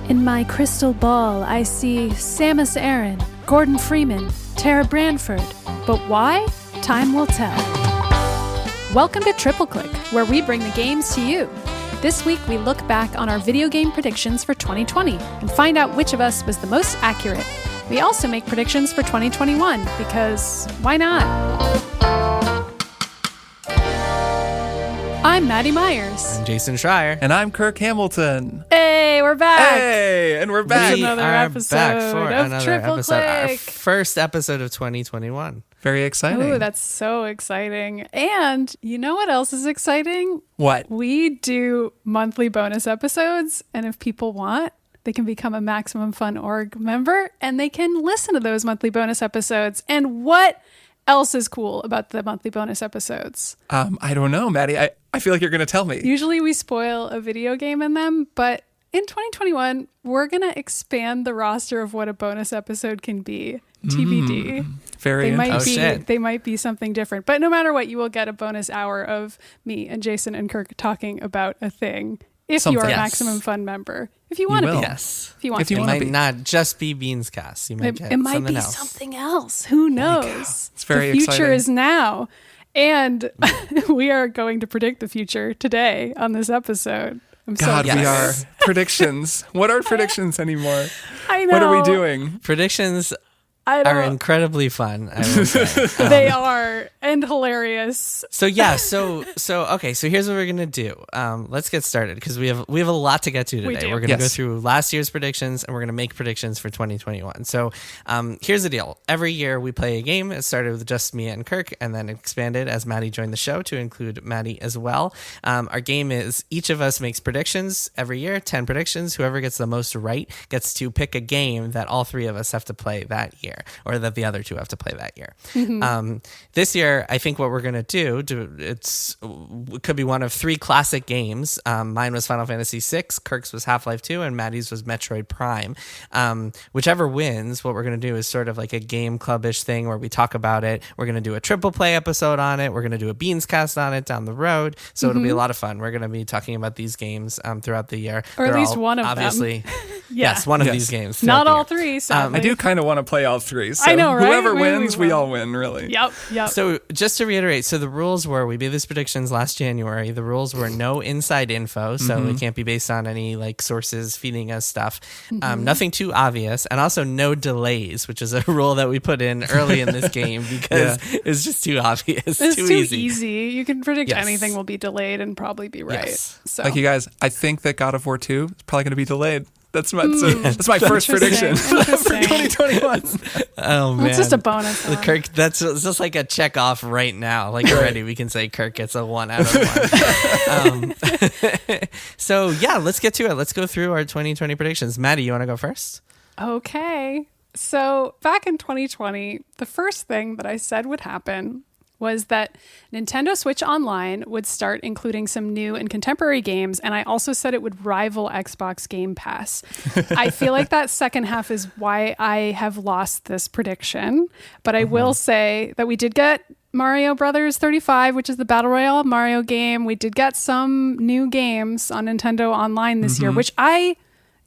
In my crystal ball, I see Samus Aran, Gordon Freeman, Tara Branford. But why? Time will tell. Welcome to Triple Click, where we bring the games to you. This week, we look back on our video game predictions for 2020 and find out which of us was the most accurate. We also make predictions for 2021, because why not? I'm Maddy Myers. I'm Jason Schreier. And I'm Kirk Hamilton. Hey, we're back. Hey, and we're back. It's another episode back for of another Triple episode. Our Click. first episode of 2021. Very exciting. Ooh, that's so exciting. And you know what else is exciting? What? We do monthly bonus episodes, and if people want, they can become a Maximum Fun Org member, and they can listen to those monthly bonus episodes. And what else is cool about the monthly bonus episodes? I don't know, Maddy. I feel like you're going to tell me. Usually we spoil a video game in them, but in 2021, we're going to expand the roster of what a bonus episode can be. TBD. Very interesting. They might be something different. But no matter what, you will get a bonus hour of me and Jason and Kirk talking about a thing if you are a Maximum Fun member. If you want to be. Yes. If you want to. It might not just be Beans Cast. You might get it might something be else. something else. Who knows? It's very The future exciting. is now. And we are going to predict the future today on this episode. God, we are. Predictions. What are predictions anymore? I know. What are we doing? Predictions are incredibly fun, I will say. They are, and hilarious. So here's what we're gonna do. Let's get started because we have a lot to get to today. We're gonna go through last year's predictions and we're gonna make predictions for 2021. So here's the deal. Every year we play a game. It started with just me and Kirk and then expanded as Maddy joined the show to include Maddy as well. Our game is each of us makes predictions every year, 10 predictions. Whoever gets the most right gets to pick a game that all three of us have to play that year, or that the other two have to play that year. Mm-hmm. This year, I think what we're going to do, it could be one of three classic games. Mine was Final Fantasy VI, Kirk's was Half-Life 2, and Maddy's was Metroid Prime. Whichever wins, what we're going to do is sort of like a game clubbish thing where we talk about it. We're going to do a triple play episode on it. We're going to do a Beans Cast on it down the road. So it'll be a lot of fun. We're going to be talking about these games throughout the year. Or at least one of obviously, them. Yes, one of these games. Not all three, sadly. I do kind of want to play all three. So I know, right? Whoever wins, we all win, really. Yep. So just to reiterate, so the rules were, we made these predictions last January. The rules were no inside info, so it can't be based on any like sources feeding us stuff. Nothing too obvious, and also no delays, which is a rule that we put in early in this game because it's just too obvious. It's too easy. You can predict anything will be delayed and probably be right. Yes. So. Like you guys, I think that God of War 2 is probably going to be delayed. That's my first prediction for 2021. Oh man, it's just a bonus. Kirk, that's just like a check off right now. Like already, we can say Kirk gets a 1 out of 1. So yeah, let's get to it. Let's go through our 2020 predictions. Maddy, you want to go first? Okay. So back in 2020, the first thing that I said would happen was that Nintendo Switch Online would start including some new and contemporary games, and I also said it would rival Xbox Game Pass. I feel like that second half is why I have lost this prediction, but I will say that we did get Mario Brothers 35, which is the Battle Royale Mario game. We did get some new games on Nintendo Online this year, which I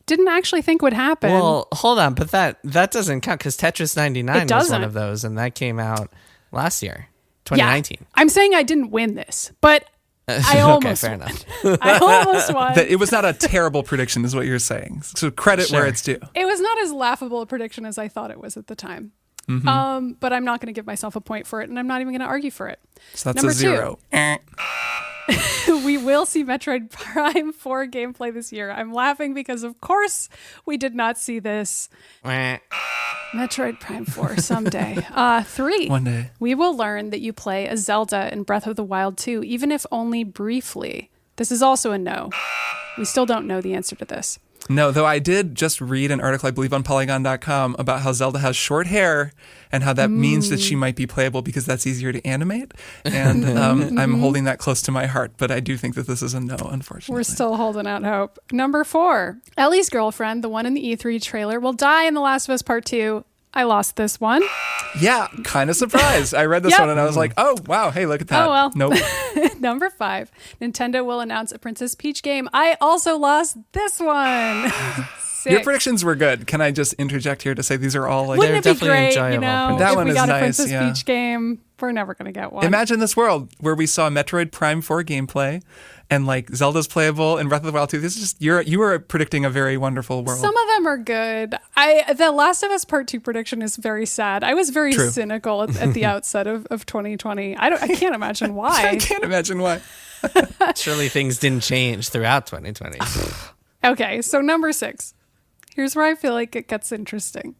didn't actually think would happen. Well, hold on, but that doesn't count because Tetris 99 was one of those, and that came out last year. 2019. Yeah, I'm saying I didn't win this, but I almost fair won. enough. I almost won. It was not a terrible prediction, is what you're saying. So credit where it's due. It was not as laughable a prediction as I thought it was at the time. But I'm not going to give myself a point for it, and I'm not even going to argue for it. So that's Number a 0. We will see Metroid Prime 4 gameplay this year. I'm laughing because, of course, we did not see this. Metroid Prime 4 someday. 3. One day. We will learn that you play as Zelda in Breath of the Wild 2, even if only briefly. This is also a no. We still don't know the answer to this. No, though I did just read an article, I believe, on Polygon.com about how Zelda has short hair and how that means that she might be playable because that's easier to animate. And I'm holding that close to my heart, but I do think that this is a no, unfortunately. We're still holding out hope. Number 4, Ellie's girlfriend, the one in the E3 trailer, will die in The Last of Us Part 2. I lost this one. Yeah, kind of surprised. I read this one and I was like, oh, wow, hey, look at that. Oh, well. Nope. Number 5, Nintendo will announce a Princess Peach game. I also lost this one. Your predictions were good. Can I just interject here to say these are all like... Wouldn't they're it be great, enjoyable. That if one we is got a nice, Princess yeah. Peach game? We're never going to get one. Imagine this world where we saw Metroid Prime 4 gameplay and like Zelda's playable and Breath of the Wild 2. This is just you were predicting a very wonderful world. Some of them are good. The Last of Us Part 2 prediction is very sad. I was very cynical at the outset of 2020. I can't imagine why. I can't imagine why. Surely things didn't change throughout 2020. Okay, so number 6. Here's where I feel like it gets interesting.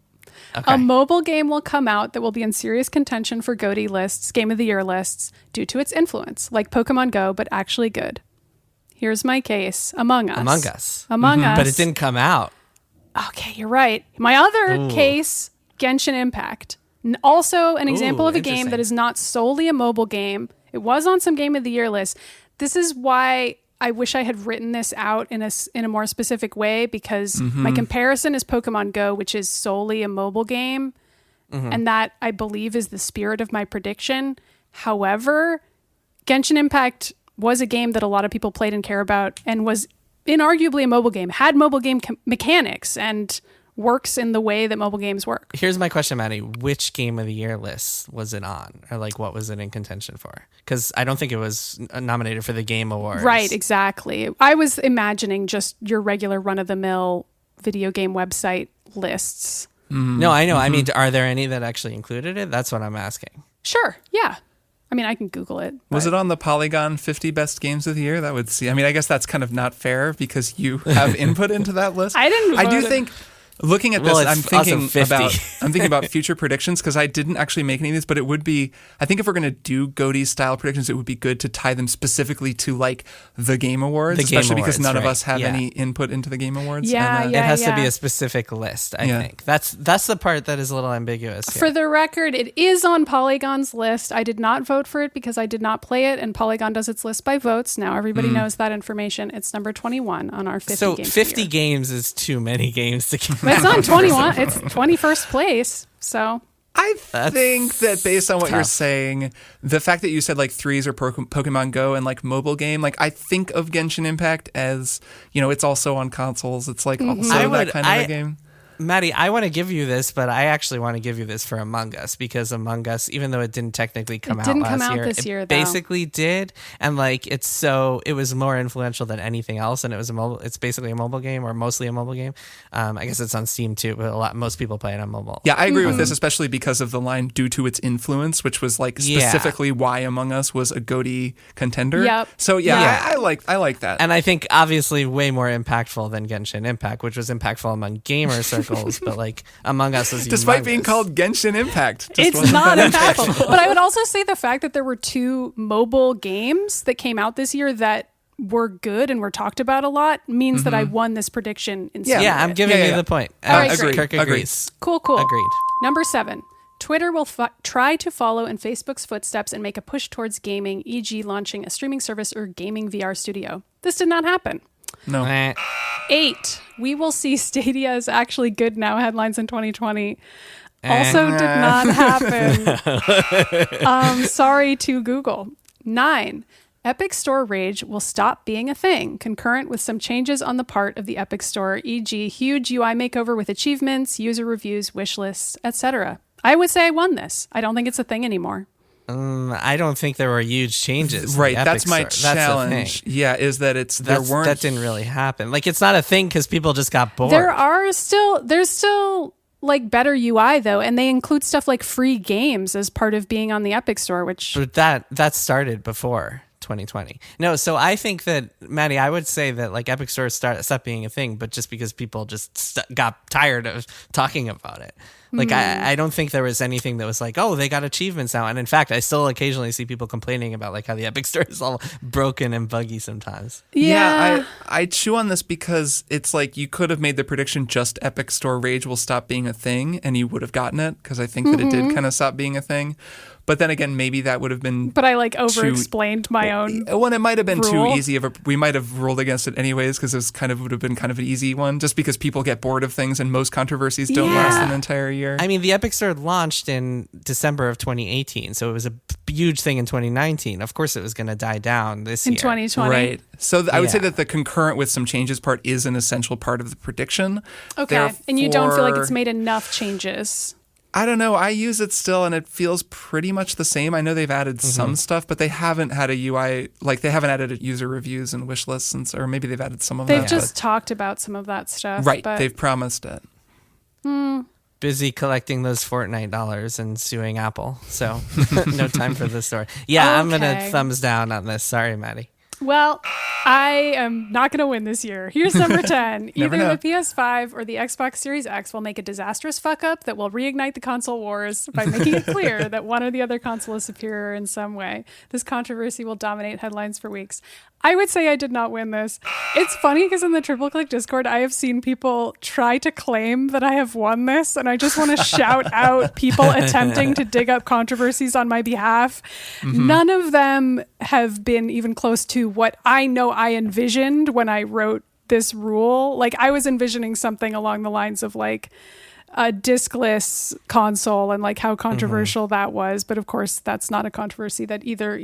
Okay. A mobile game will come out that will be in serious contention for GOTY lists, Game of the Year lists, due to its influence, like Pokemon Go, but actually good. Here's my case. Among Us. Among Us. But it didn't come out. Okay, you're right. My other case, Genshin Impact. Also an example of a game that is not solely a mobile game. It was on some Game of the Year list. This is why I wish I had written this out in a more specific way, because my comparison is Pokemon Go, which is solely a mobile game. And that, I believe, is the spirit of my prediction. However, Genshin Impact was a game that a lot of people played and care about and was inarguably a mobile game, had mobile game mechanics, and works in the way that mobile games work. Here's my question, Maddy. Which Game of the Year list was it on? Or like what was it in contention for? Because I don't think it was nominated for the Game Awards. Right, exactly. I was imagining just your regular run-of-the-mill video game website lists. No, I know. I mean, are there any that actually included it? That's what I'm asking. Sure, yeah. I mean, I can Google it. Was it on the Polygon 50 best games of the year? That would see. I mean, I guess that's kind of not fair because you have input into that list. I didn't vote I do it. think looking at this, Well, I'm it's also thinking 50. about future predictions, because I didn't actually make any of these, but it would be, I think if we're going to do GOTY style predictions, it would be good to tie them specifically to like the Game Awards, especially because none of us have any input into the Game Awards. Yeah, It has to be a specific list, I think. That's the part that is a little ambiguous here. For the record, it is on Polygon's list. I did not vote for it because I did not play it, and Polygon does its list by votes. Now everybody knows that information. It's number 21 on our 50 So games 50 games is too many games to keep. It's on 21. It's 21st place. So I think that based on what you're tough. saying, the fact that you said like threes are Pokemon Go and like mobile game, like I think of Genshin Impact as, it's also on consoles. It's like also that kind of a game. Maddy, I want to give you this, but I actually want to give you this for Among Us, because Among Us, even though it didn't technically come out last year, this year, it though. basically did, and like it was more influential than anything else, and it's basically a mobile game, or mostly a mobile game. I guess it's on Steam too, but most people play it on mobile. Yeah, I agree with this, especially because of the line "due to its influence," which was like specifically why Among Us was a GOTY contender. Yep. So I like that. And I think obviously way more impactful than Genshin Impact, which was impactful among gamer circles. But like Among Us is despite being called Genshin Impact, it's not impactful. But I would also say the fact that there were 2 mobile games that came out this year that were good and were talked about a lot means that I won this prediction in spirit. Yeah, I'm giving you the point. All right, agreed. Kirk agrees. Cool. Agreed. Number 7. Twitter will try to follow in Facebook's footsteps and make a push towards gaming, e.g. launching a streaming service or gaming VR studio. This did not happen. No. 8. We will see Stadia is actually good now headlines in 2020. Also did not happen. Sorry to Google. 9. Epic Store rage will stop being a thing, concurrent with some changes on the part of the Epic Store, e.g. huge UI makeover with achievements, user reviews, wish lists, etc. I would say I won this. I don't think it's a thing anymore. I don't think there were huge changes. Right, that's my Store. challenge. That's is that that didn't really happen. Like it's not a thing because people just got bored. There's still like better UI though, and they include stuff like free games as part of being on the Epic Store, which but that started before 2020. No, so I think that, Maddy, I would say that like Epic Store stopped being a thing, but just because people just got tired of talking about it. Like, I don't think there was anything that was like, oh, they got achievements now. And in fact, I still occasionally see people complaining about like how the Epic Store is all broken and buggy sometimes. Yeah, I chew on this because it's like you could have made the prediction just Epic Store rage will stop being a thing and you would have gotten it, because I think that it did kind of stop being a thing. But then again, maybe that would have been. But I over-explained my own. Well, it might have been rule. too easy. We might have ruled against it anyways because it would have been kind of an easy one. Just because people get bored of things and most controversies don't last an entire year. I mean, the Epic Store launched in December of 2018, so it was a huge thing in 2019. Of course, it was going to die down this year In 2020, right? So I would say that the concurrent with some changes part is an essential part of the prediction. Okay, Therefore, and you don't feel like it's made enough changes. I don't know. I use it still, and it feels pretty much the same. I know they've added some stuff, but they haven't had a UI, they haven't added user reviews and wish lists, or maybe they've added some of that. They've just talked about some of that stuff. Right. But They've promised it. Busy collecting those Fortnite dollars and suing Apple, so no time for the store. Yeah, I'm going to thumbs down on this. Sorry, Maddy. Well, I am not going to win this year. Here's number 10. Either the PS5 or the Xbox Series X will make a disastrous fuck-up that will reignite the console wars by making it clear that one or the other console is superior in some way. This controversy will dominate headlines for weeks. I would say I did not win this. It's funny because in the Triple Click Discord, I have seen people try to claim that I have won this, and I just want to shout out people attempting to dig up controversies on my behalf. None of them have been even close to what I know I envisioned when I wrote this rule. Like, I was envisioning something along the lines of like a diskless console and like how controversial that was, but of course that's not a controversy that either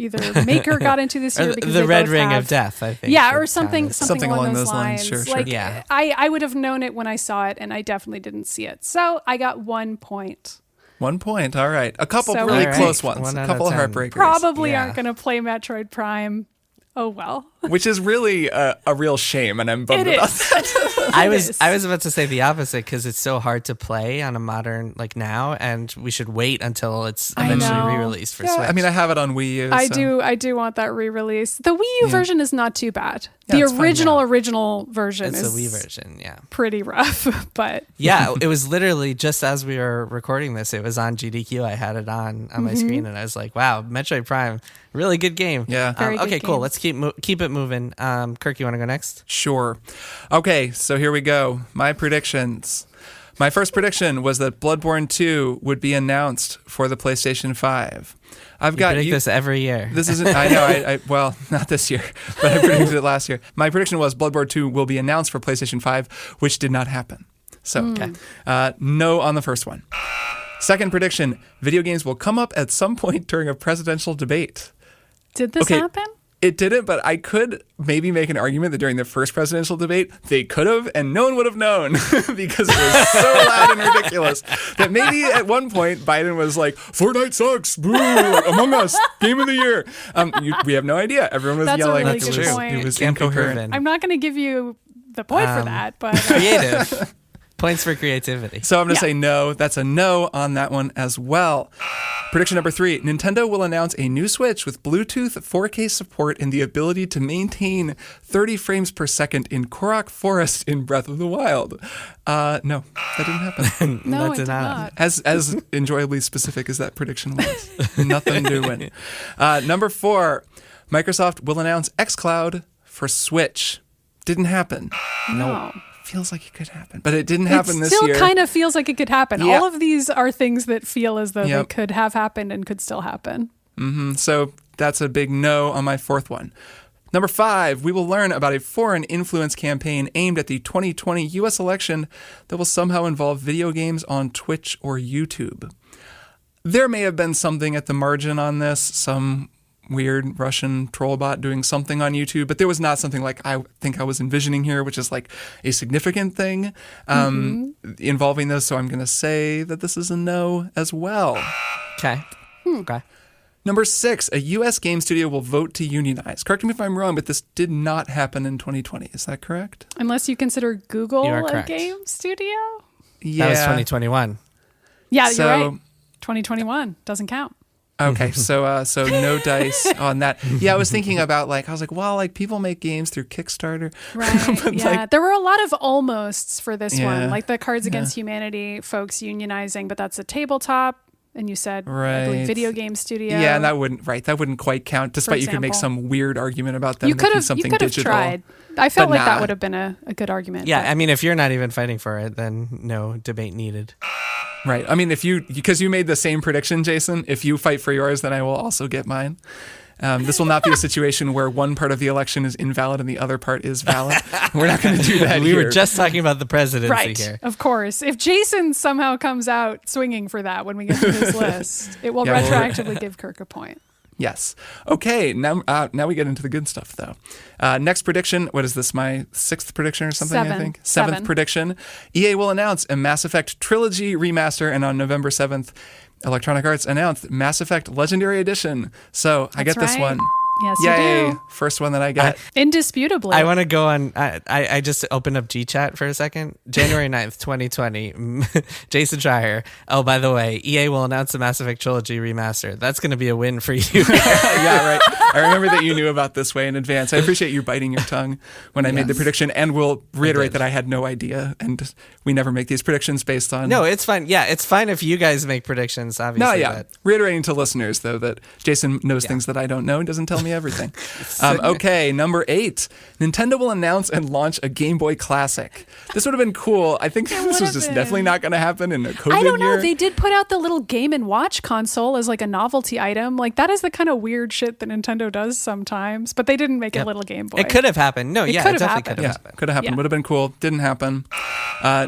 maker got into this year because the they red both ring have, of death, I think. or something along those lines. Sure. Like, yeah. I would have known it when I saw it, and I definitely didn't see it. So I got 1 point. 1 point. All right. A couple So really right. close ones. A couple of heartbreakers. Probably aren't going to play Metroid Prime. Oh well. Which is really a real shame, and I'm bummed about that. I was about to say the opposite because it's so hard to play on a modern now, and we should wait until it's eventually re-released for Switch. I mean, I have it on Wii U. I do want that re-release. The Wii U version is not too bad. Yeah, the original version it's is the Wii version, pretty rough, but yeah, it was literally just as we were recording this, it was on GDQ. I had it on my screen, and I was like, "Wow, Metroid Prime, really good game." Yeah. Very cool. game. Let's keep it moving. Kirk, you want to go next? Sure. Okay, so here we go. My predictions. My first prediction was that Bloodborne 2 would be announced for the PlayStation 5. You predict this every year. This isn't. I know. I well, not this year, but I predicted it last year. My prediction was Bloodborne 2 will be announced for PlayStation 5, which did not happen. So, no on the first one. Second prediction: video games will come up at some point during a presidential debate. Did this happen? It didn't, but I could maybe make an argument that during the first presidential debate, they could have, and no one would have known because it was so loud and ridiculous that maybe at one point Biden was like, Fortnite sucks, boo, Among Us, game of the year. We have no idea. Everyone was That's yelling. a really good point. It was Can't be incoherent. proven. I'm not going to give you the point for that, but Creative. Points for creativity. So I'm going to say no. That's a no on that one as well. Prediction number 3. Nintendo will announce a new Switch with Bluetooth 4K support and the ability to maintain 30 frames per second in Korok Forest in Breath of the Wild. No, that didn't happen. no, it did not. As enjoyably specific as that prediction was. Nothing doing. Number 4. Microsoft will announce xCloud for Switch. Didn't happen. No. Feels like it could happen, but it didn't happen this year. It still kind of feels like it could happen. Yeah. All of these are things that feel as though they could have happened and could still happen. So that's a big no on my fourth one. Number 5, we will learn about a foreign influence campaign aimed at the 2020 U.S. election that will somehow involve video games on Twitch or YouTube. There may have been something at the margin on this, some weird Russian troll bot doing something on YouTube, but there was not something like I think I was envisioning here, which is like a significant thing involving this. So I'm going to say that this is a no as well. Okay. Okay. Number 6, a U.S. game studio will vote to unionize. Correct me if I'm wrong, but this did not happen in 2020. Is that correct? Unless you consider Google You are a correct. game studio? Yeah. That was 2021. Yeah, So- you're right. 2021 doesn't count. Okay, so no dice on that. Yeah, I was thinking about people make games through Kickstarter. Right. But yeah. There were a lot of almosts for this Yeah. one, like the Cards Against Humanity folks unionizing, but that's a tabletop. And you said, I believe, Right. video game studio. Yeah, and that wouldn't quite count, despite you could make example. some weird argument about them You could making have something digital. tried. I felt But like that nah. would have been a good argument. Yeah, but- I mean, if you're not even fighting for it, then no debate needed. Right. I mean, because you made the same prediction, Jason, if you fight for yours, then I will also get mine. This will not be a situation where one part of the election is invalid and the other part is valid. We're not going to do that We here. were just talking about the presidency Right, here. of course. If Jason somehow comes out swinging for that when we get to his list, it will retroactively give Kirk a point. Yes. Okay. Now we get into the good stuff, though. Next prediction. What is this? My 6th prediction or something? I think 7th prediction. EA will announce a Mass Effect trilogy remaster, and on November 7th, Electronic Arts announced Mass Effect Legendary Edition. So I get this one. Yes, Yay! you do. First one that I got. Indisputably. I want to go on. I just opened up G-Chat for a second. January 9th, 2020. Jason Schreier. Oh, by the way, EA will announce the Mass Effect Trilogy remaster. That's going to be a win for you. Yeah, right. I remember that you knew about this way in advance. I appreciate you biting your tongue when I made the prediction, and will reiterate that I had no idea, and we never make these predictions based on... No, it's fine. Yeah, it's fine if you guys make predictions, obviously. No, yeah. Reiterating to listeners, though, that Jason knows things that I don't know and doesn't tell me everything. Okay, number 8. Nintendo will announce and launch a Game Boy Classic. This would have been cool. I think this was just definitely not going to happen in a COVID year. I don't know. They did put out the little Game & Watch console as like a novelty item. Like that is the kind of weird shit that Nintendo does sometimes. But they didn't make a little Game Boy. It could have happened. No, It yeah, could it have definitely happened. could have happened. Could have happened. Yeah. Would have been cool. Didn't happen.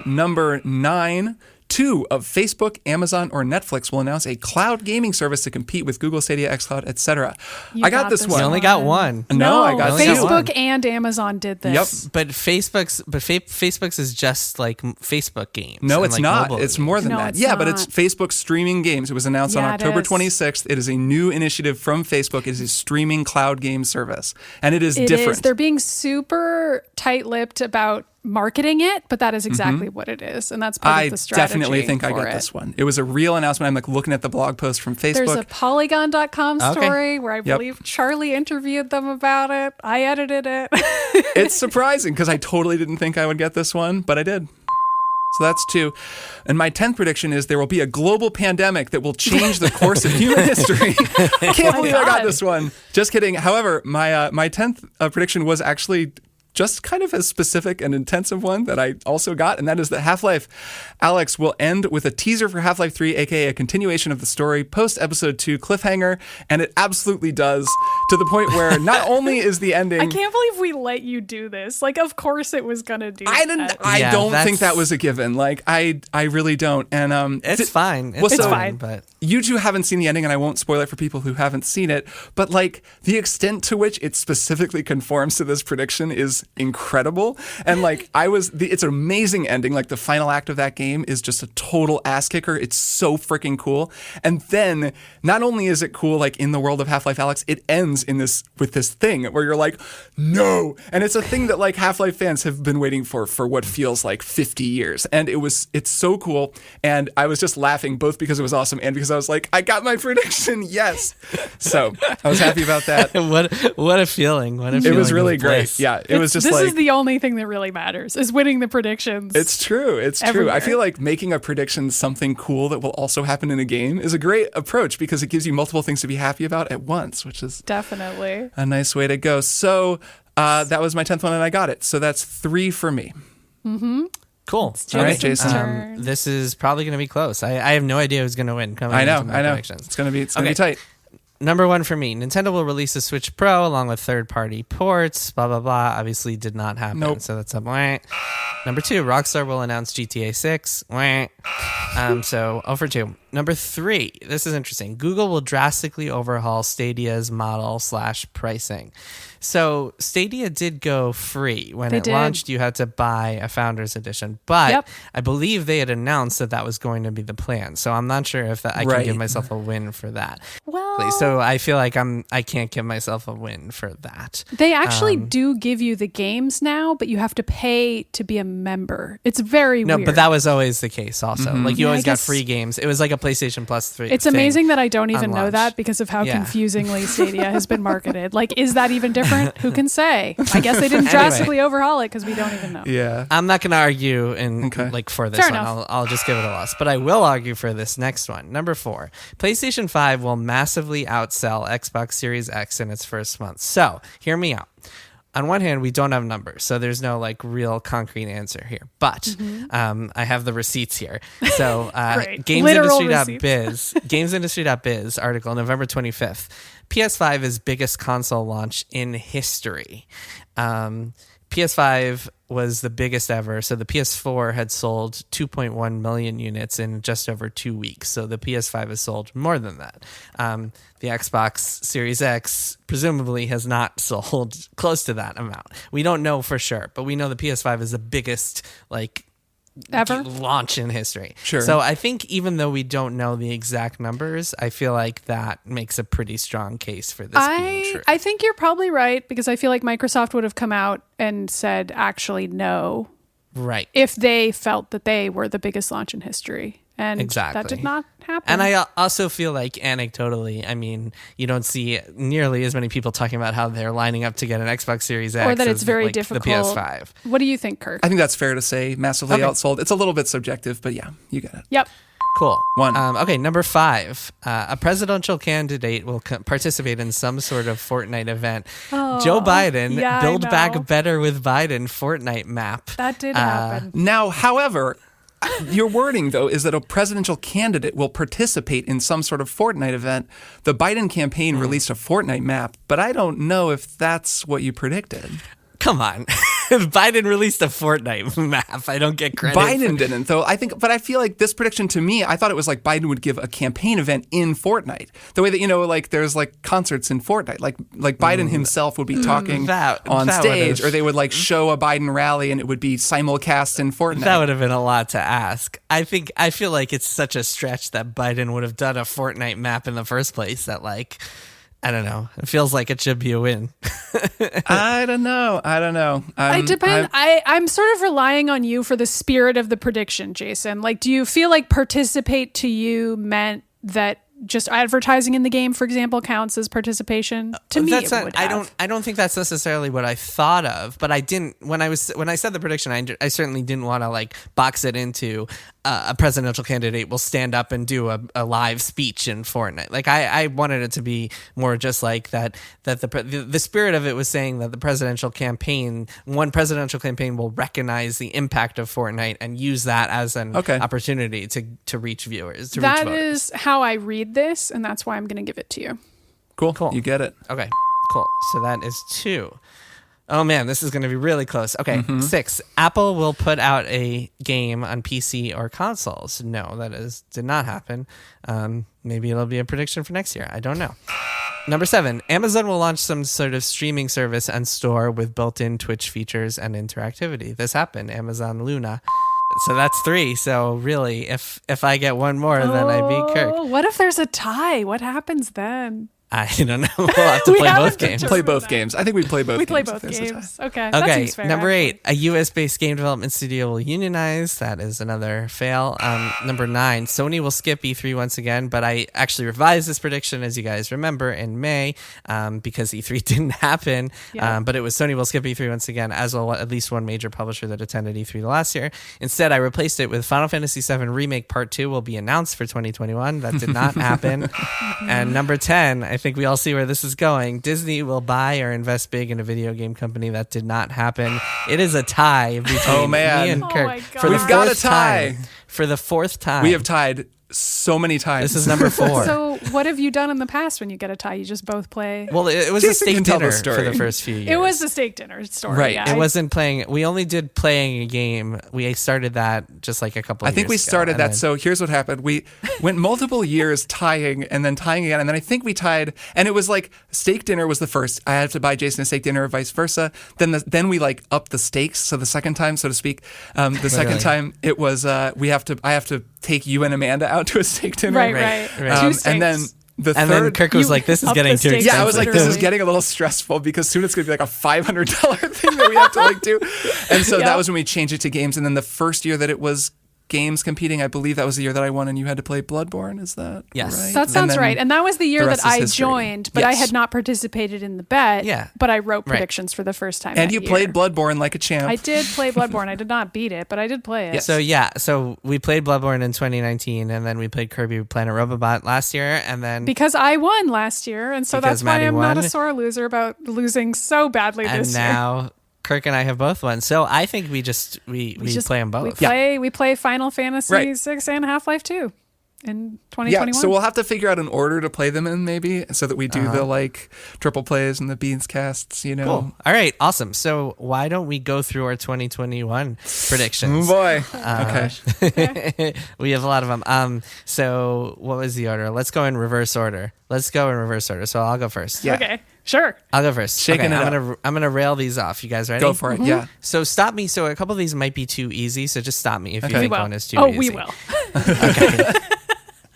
Number 9. 2 of Facebook, Amazon, or Netflix will announce a cloud gaming service to compete with Google Stadia, xCloud, etc. I got this one. You only got one. No, I got Facebook two. and Amazon did this. Yep. But Facebook's is just like Facebook games. No, and it's like not. mobile It's more than No, that. it's Yeah, but it's not. Facebook streaming games. It was announced on Yeah, it October is. 26th. It is a new initiative from Facebook. It is a streaming cloud game service. And it is It different. is. They're being super tight-lipped about marketing it, but that is exactly what it is. And that's part of the strategy. I definitely think I got it. this one. It was a real announcement. I'm like looking at the blog post from Facebook. There's a Polygon.com story where I Yep. believe Charlie interviewed them about it. I edited it. It's surprising because I totally didn't think I would get this one, but I did. So that's 2. And my 10th prediction is there will be a global pandemic that will change the course of human history. I can't believe I got God. this one. Just kidding. However, my 10th prediction was actually just kind of a specific and intensive one that I also got, and that is that Half-Life Alyx will end with a teaser for Half-Life 3, aka a continuation of the story, post-episode 2 cliffhanger, and it absolutely does, to the point where not only is the ending... I can't believe we let you do this. Like, of course it was going to do I that. don't think that was a given. Like, I really don't. And It's fine. Well, It's so- fine. But you two haven't seen the ending, and I won't spoil it for people who haven't seen it, but like the extent to which it specifically conforms to this prediction is incredible. And like it's an amazing ending. Like the final act of that game is just a total ass kicker. It's so freaking cool. And then not only is it cool, like in the world of Half-Life Alyx, it ends with this thing where you're like, no. And it's a thing that like Half-Life fans have been waiting for what feels like 50 years. And it's so cool. And I was just laughing both because it was awesome and because I was like, I got my prediction. Yes. So I was happy about that. what a feeling. What a It feeling. was really of great. bliss. Yeah. It was just this like, is the only thing that really matters, is winning the predictions. it's true. It's every true. I year. feel like making a prediction something cool that will also happen in a game is a great approach because it gives you multiple things to be happy about at once, which is Definitely. a nice way to go. So that was my 10th one and I got it. So that's 3 for me. Cool. All right, Jason's Jason. turn. This is probably going to be close. I have no idea who's going to win. Coming I know. into my predictions. It's gonna be Okay. tight. Number 1 for me, Nintendo will release a Switch Pro along with third-party ports, blah, blah, blah. Obviously did not happen, Nope. so that's a blah. Number 2, Rockstar will announce GTA 6. Wah. So 0 for 2. Number 3, this is interesting. Google will drastically overhaul Stadia's model/pricing. So Stadia did go free. When They it did. launched, you had to buy a Founders Edition. But Yep. I believe they had announced that was going to be the plan. So I'm not sure if I can Right. give myself a win for that. Well, So I feel like I can't give myself a win for that. they actually do give you the games now, but you have to pay to be a member. It's very No, weird. but that was always the case also. Like you Yeah, I always got guess- free games. It was like a PlayStation Plus 3. It's thing amazing that I don't even on know launch. that because of how Yeah. confusingly Stadia has been marketed. Like, is that even different? Who can say? I guess they didn't drastically overhaul it because we don't even know. Yeah. I'm not going to argue for this Fair one. enough. I'll just give it a loss. But I will argue for this next one. Number 4, PlayStation 5 will massively outsell Xbox Series X in its first month. So hear me out. on one hand, we don't have numbers, so there's no like real concrete answer here. But I have the receipts here. So gamesindustry.biz article, November 25th. PS5 is biggest console launch in history. PS5 was the biggest ever. So the PS4 had sold 2.1 million units in just over 2 weeks. So the PS5 has sold more than that. The Xbox Series X presumably has not sold close to that amount. We don't know for sure, but we know the PS5 is the biggest ever launch in history. Sure. So I think even though we don't know the exact numbers, I feel like that makes a pretty strong case for this being true. I think you're probably right, because I feel like Microsoft would have come out and said actually no. Right. If they felt that they were the biggest launch in history. And exactly. that did not happen. And I also feel like anecdotally, I mean, you don't see nearly as many people talking about how they're lining up to get an Xbox Series X or that it's very difficult. The PS5. What do you think, Kirk? I think that's fair to say. Massively outsold. It's a little bit subjective, but yeah, you get it. Yep. Cool. One. Okay, number 5. A presidential candidate will participate in some sort of Fortnite event. Joe Biden, Build Back Better with Biden Fortnite map. That did happen. Now, however, your wording, though, is that a presidential candidate will participate in some sort of Fortnite event. The Biden campaign released a Fortnite map, but I don't know if that's what you predicted. Come on. Biden released a Fortnite map. I don't get credit. Biden didn't, though. But I feel like this prediction, to me, I thought it was like Biden would give a campaign event in Fortnite. The way that, like there's like concerts in Fortnite. Like Biden himself would be talking on stage, or they would like show a Biden rally and it would be simulcast in Fortnite. That would have been a lot to ask. I feel like it's such a stretch that Biden would have done a Fortnite map in the first place that I don't know. It feels like it should be a win. I don't know. It depends. I'm sort of relying on you for the spirit of the prediction, Jason. Like, do you feel like participate to you meant that just advertising in the game, for example, counts as participation? To me, it would have. I don't think that's necessarily what I thought of, but I didn't when I said the prediction. I certainly didn't want to box it into a presidential candidate will stand up and do a live speech in Fortnite. I wanted it to be more just like that the spirit of it was saying that one presidential campaign will recognize the impact of Fortnite and use that as an opportunity to reach viewers. That is how I read this, and that's why I'm going to give it to you. Cool. You get it. Okay, cool. So that is 2. Oh man, this is going to be really close. Okay, 6. Apple will put out a game on PC or consoles. No, did not happen. Maybe it'll be a prediction for next year. I don't know. Number 7. Amazon will launch some sort of streaming service and store with built-in Twitch features and interactivity. This happened. Amazon Luna. So that's 3. So really, if I get one more, then I beat Kirk. What if there's a tie? What happens then? I don't know. We'll have to play both games. Play both games. I think we play both games. We play both games. Okay. That Okay. seems fair, Number actually. 8. A US-based game development studio will unionize. That is another fail. Number 9. Sony will skip E3 once again, but I actually revised this prediction, as you guys remember, in May because E3 didn't happen. Yeah. But it was Sony will skip E3 once again, as will at least one major publisher that attended E3 last year. Instead, I replaced it with Final Fantasy VII Remake Part 2 will be announced for 2021. That did not happen. And number 10, I think we all see where this is going. Disney will buy or invest big in a video game company. That did not happen. It is a tie between me and Kirk. My God. We've got a tie. For the 4th time. We have tied so many times. This is number 4. So what have you done in the past when you get a tie? You just both play? Well, it was Jason a steak can tell the dinner story. for the first few years. It was a steak dinner story. Right. Yeah. It wasn't playing. We only did playing a game. We started that just like a couple of years ago. I think we started that. So here's what happened. We went multiple years tying and then tying again. And then I think we tied, and it was like steak dinner was the first. I had to buy Jason a steak dinner or vice versa. Then we upped the stakes. So the second time, so to speak, the second time it was I have to take you and Amanda out to a steak dinner. Right. And then then Kirk was like, "This is getting too expensive." Yeah, I was like, "This is getting a little stressful because soon it's going to be like a $500 thing that we have to do." And so that was when we changed it to games. And then the first year that it was games competing. I believe that was the year that I won and you had to play Bloodborne. Is that right? That sounds right. And that was the year that I joined, but I Yes. had not participated in the bet. Yeah. But I wrote predictions for the first time. And that you year. played Bloodborne like a champ. I did play Bloodborne. I did not beat it, but I did play it. So we played Bloodborne in 2019, and then we played Kirby Planet Robobot last year, and then because I won last year, and so Because that's why Maddy I'm not a won. sore loser about losing so badly and this year. now Kirk and I have both won. So I think we play them both. We play Final Fantasy 6 and Half-Life 2 in 2021. Yeah, so we'll have to figure out an order to play them in, maybe, so that we do the like triple plays and the beans casts. You know. Cool. All right. Awesome. So why don't we go through our 2021 predictions? Oh boy. Okay. We have a lot of them. So what was the order? Let's go in reverse order. So I'll go first. Yeah. Okay, sure. I'll go first. Shaking it I'm gonna rail these off. You guys ready? Go for it. Yeah. So stop me. So a couple of these might be too easy. So just stop me if you Okay. think We will. one is too Oh, easy. we will. Okay.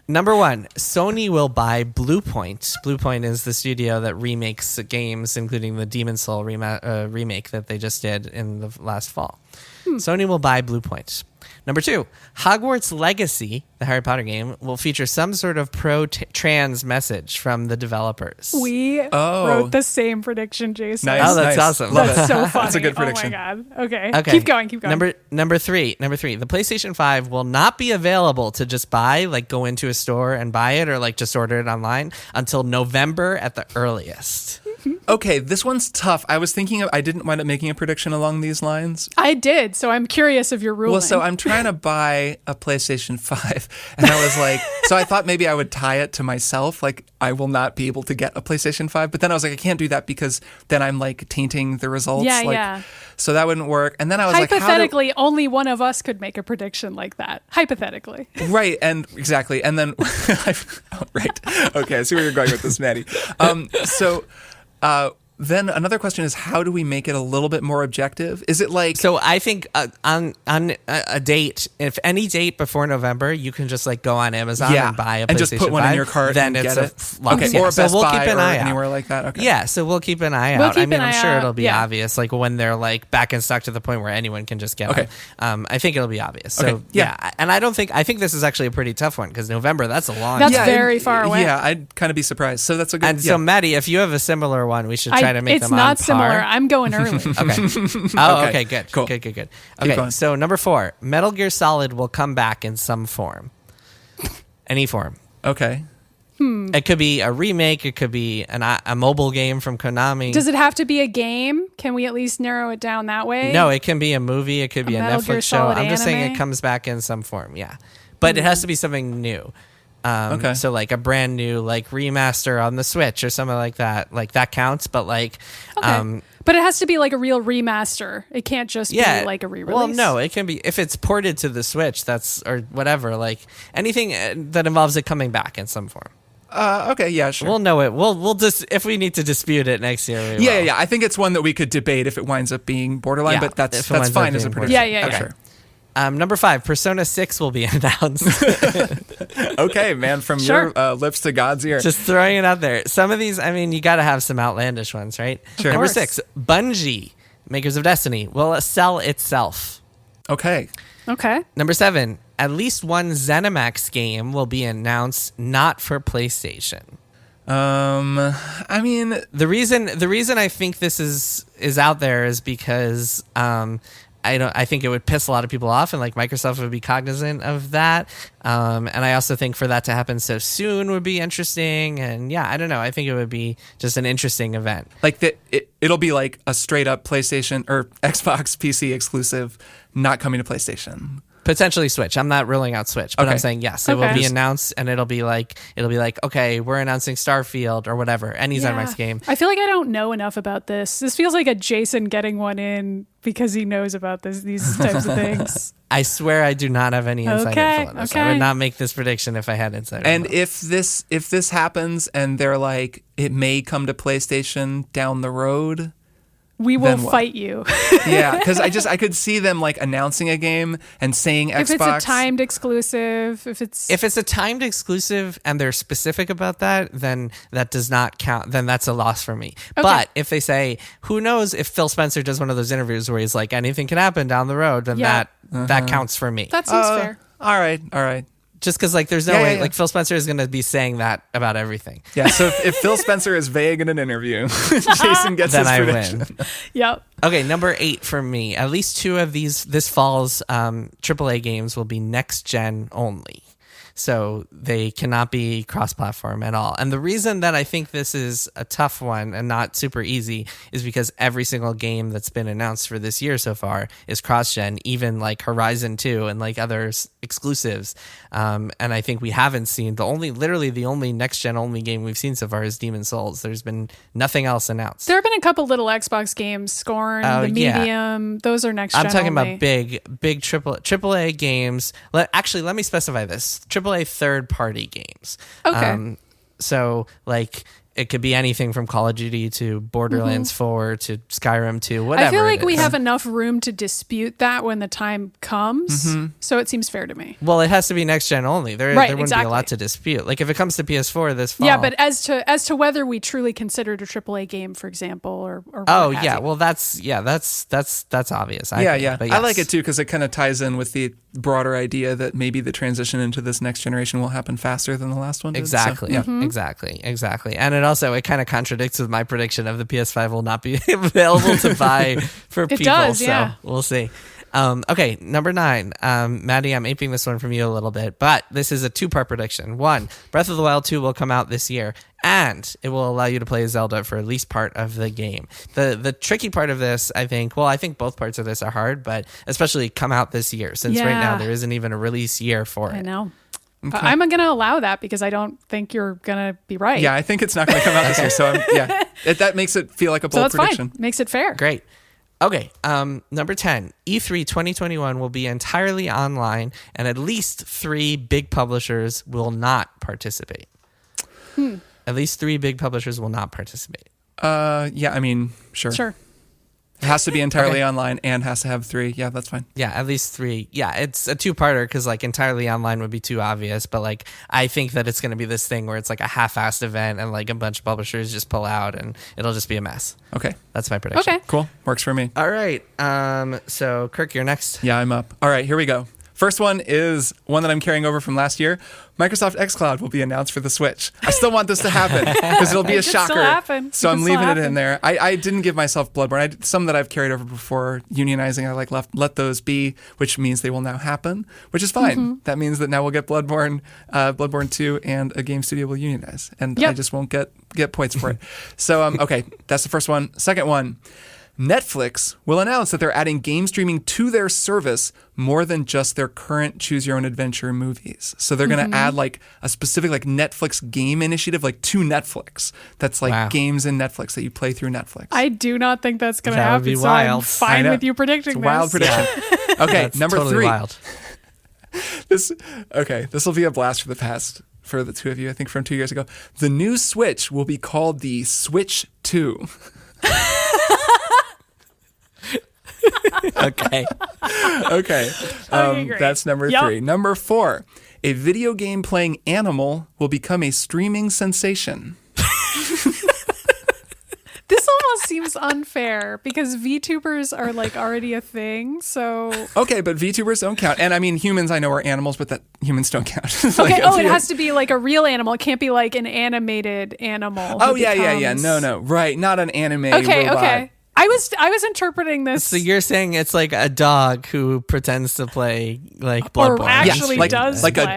Number one, Sony will buy Bluepoint. Bluepoint is the studio that remakes games, including the Demon Soul remake that they just did in the last fall. Sony will buy Bluepoint. Number two, Hogwarts Legacy, the Harry Potter game, will feature some sort of pro-trans message from the developers. We wrote the same prediction, Jason. Nice. Oh, that's awesome. Love That's it. so funny. That's a good prediction. Oh my god. Okay. Okay. Keep going. Number three. The PlayStation 5 will not be available to just buy, like go into a store and buy it, or like just order it online until November at the earliest. Okay, this one's tough. I was thinking I didn't wind up making a prediction along these lines. I did, so I'm curious of your ruling. Well, so I'm trying to buy a PlayStation 5, and I was like, so I thought maybe I would tie it to myself, like I will not be able to get a PlayStation 5, but then I was like, I can't do that because then I'm like tainting the results. Yeah, like, yeah. So that wouldn't work. And then I was like, hypothetically, only one of us could make a prediction like that. Hypothetically. Right, and exactly. And then, right. Okay, I see where you're going with this, Maddy. Then another question is, how do we make it a little bit more objective? Is it like... So I think on a date, if any date before November, you can just like go on Amazon and buy a PlayStation 5. And just put one in your cart then and it's get it. lock. Okay, Yeah. or a So Best we'll Buy keep an or eye out. anywhere like that. Okay. Yeah, so we'll keep an eye We'll out. keep I mean, an I'm eye sure out. it'll be Yeah. obvious, like when they're like back in stock to the point where anyone can just get Okay. one. I think it'll be obvious. So Okay, yeah. and I think this is actually a pretty tough one because November, that's a long That's time. very far away. Yeah, I'd kind of be surprised. So that's a good... And so, Maddy, if you have a similar one, we should try to make it's them on not par. similar. I'm going early. Okay. Oh, Okay. okay. Good. Cool. Good. Keep Okay. going. So number 4, Metal Gear Solid will come back in some form, any form. Okay. It could be a remake. It could be a mobile game from Konami. Does it have to be a game? Can we at least narrow it down that way? No, it can be a movie. It could be a Metal Gear Netflix show. Solid I'm just saying anime? it comes back in some form. Yeah, but it has to be something new. Okay. So like a brand new like remaster on the Switch or something like that. Like that counts. But like, Okay. But it has to be like a real remaster. It can't just be like a re-release. Well, no, it can be if it's ported to the Switch. Or whatever. Like anything that involves it coming back in some form. Okay, yeah, sure. We'll know it. We'll just if we need to dispute it next year. We will. Yeah. I think it's one that we could debate if it winds up being borderline, Yeah, but that's if it winds up fine as a being prediction. borderline. Yeah. Okay. Okay. Sure. Number 5, Persona 6 will be announced. Okay, man, from Sure. your lips to God's ear. Just throwing it out there. Some of these, I mean, you got to have some outlandish ones, right? Sure. Number Of course. 6, Bungie, makers of Destiny, will sell itself. Okay. Okay. Number 7, at least one ZeniMax game will be announced not for PlayStation. I mean, The reason I think this is out there is because I think it would piss a lot of people off, and like Microsoft would be cognizant of that. And I also think for that to happen so soon would be interesting. And yeah, I don't know. I think it would be just an interesting event. like it'll be like a straight up PlayStation or Xbox PC exclusive, not coming to PlayStation. Potentially Switch. I'm not ruling out Switch, but Okay. I'm saying yes, it Okay. will be announced, and it'll be like, okay, we're announcing Starfield or whatever, any ZeniMax game. I feel like I don't know enough about this. This feels like a Jason getting one in because he knows about these types of things. I swear I do not have any inside Okay, info on this. I okay. would not make this prediction if I had inside And info. if this happens and they're like, it may come to PlayStation down the road. We will Then what? fight you. Yeah, because I could see them like announcing a game and saying Xbox. If it's a timed exclusive, if it's a timed exclusive and they're specific about that, then that does not count. Then that's a loss for me. Okay. But if they say, who knows, if Phil Spencer does one of those interviews where he's like, anything can happen down the road, then Yeah. that counts for me. that seems fair. All right. Just because, like, there's no way, like, Phil Spencer is going to be saying that about everything. Yeah, so if Phil Spencer is vague in an interview, Jason gets then his I prediction. win. Yep. Okay, number 8 for me. At least 2 of this fall's AAA games will be next-gen only. So they cannot be cross-platform at all. And the reason that I think this is a tough one and not super easy is because every single game that's been announced for this year so far is cross-gen, even like Horizon 2 and like other exclusives. And I think we haven't seen literally the only next-gen only game we've seen so far is Demon's Souls. There's been nothing else announced. There have been a couple little Xbox games, Scorn, The Medium. Those are next-gen I'm talking only. about big AAA games. Let me specify this. AAA third-party games. Okay. So, like, it could be anything from Call of Duty to Borderlands 4 to Skyrim to whatever. I feel like we have enough room to dispute that when the time comes. So it seems fair to me. Well, it has to be next gen only. There wouldn't be a lot to dispute. Like if it comes to PS4 this fall. Yeah, but as to whether we truly consider it a AAA game, for example, or oh yeah, well that's obvious. But yes. I like it too because it kind of ties in with the broader idea that maybe the transition into this next generation will happen faster than the last one did. Exactly. So, Exactly. And it kind of contradicts with my prediction of the PS5 will not be available to buy for people. Does, yeah. So we'll see. Okay, number 9. Maddy, I'm aping this one from you a little bit, but this is a 2-part prediction. 1, Breath of the Wild 2 will come out this year, and it will allow you to play Zelda for at least part of the game. The tricky part of this, I think both parts of this are hard, but especially come out this year, since right now there isn't even a release year for it. I know. Okay. I'm going to allow that because I don't think you're going to be right. Yeah, I think it's not going to come out this year. So that makes it feel like a bold prediction. Fine. Makes it fair. Great. Okay, number 10, E3 2021 will be entirely online and at least 3 big publishers will not participate. At least 3 big publishers will not participate. Yeah, I mean, sure. It has to be entirely online and has to have 3. Yeah, that's fine. Yeah, at least 3. Yeah, it's a 2-parter because like entirely online would be too obvious. But like I think that it's going to be this thing where it's like a half-assed event and like a bunch of publishers just pull out and it'll just be a mess. Okay. That's my prediction. Okay. Cool. Works for me. All right. So Kirk, you're next. Yeah, I'm up. All right, here we go. First one is one that I'm carrying over from last year. Microsoft xCloud will be announced for the Switch. I still want this to happen because it'll be a shocker. Still happen. So I'm leaving it in there. I didn't give myself Bloodborne. Some that I've carried over before unionizing, I let those be, which means they will now happen, which is fine. That means that now we'll get Bloodborne 2, and a game studio will unionize, and I just won't get points for it. So okay, that's the first one. Second one. Netflix will announce that they're adding game streaming to their service more than just their current choose your own adventure movies. So they're going to add like a specific like Netflix game initiative like to Netflix. That's like games in Netflix that you play through Netflix. I do not think that's going to happen. That would be so wild. I'm fine with you predicting it's a wild prediction. Okay, that's number totally 3. Wild. This will be a blast for the past for the two of you. I think from 2 years ago. The new Switch will be called the Switch 2. Okay. Okay. Great. That's number 3. Number 4. A video game playing Animal will become a streaming sensation. This almost seems unfair because VTubers are like already a thing. So okay, but VTubers don't count. And I mean, humans I know are animals, but that humans don't count. Okay. It has to be like a real animal. It can't be like an animated animal. Oh yeah. No. Right. Not an anime robot. Okay. I was interpreting this. So you're saying it's like a dog who pretends to play like Bloodborne. Or actually does like play.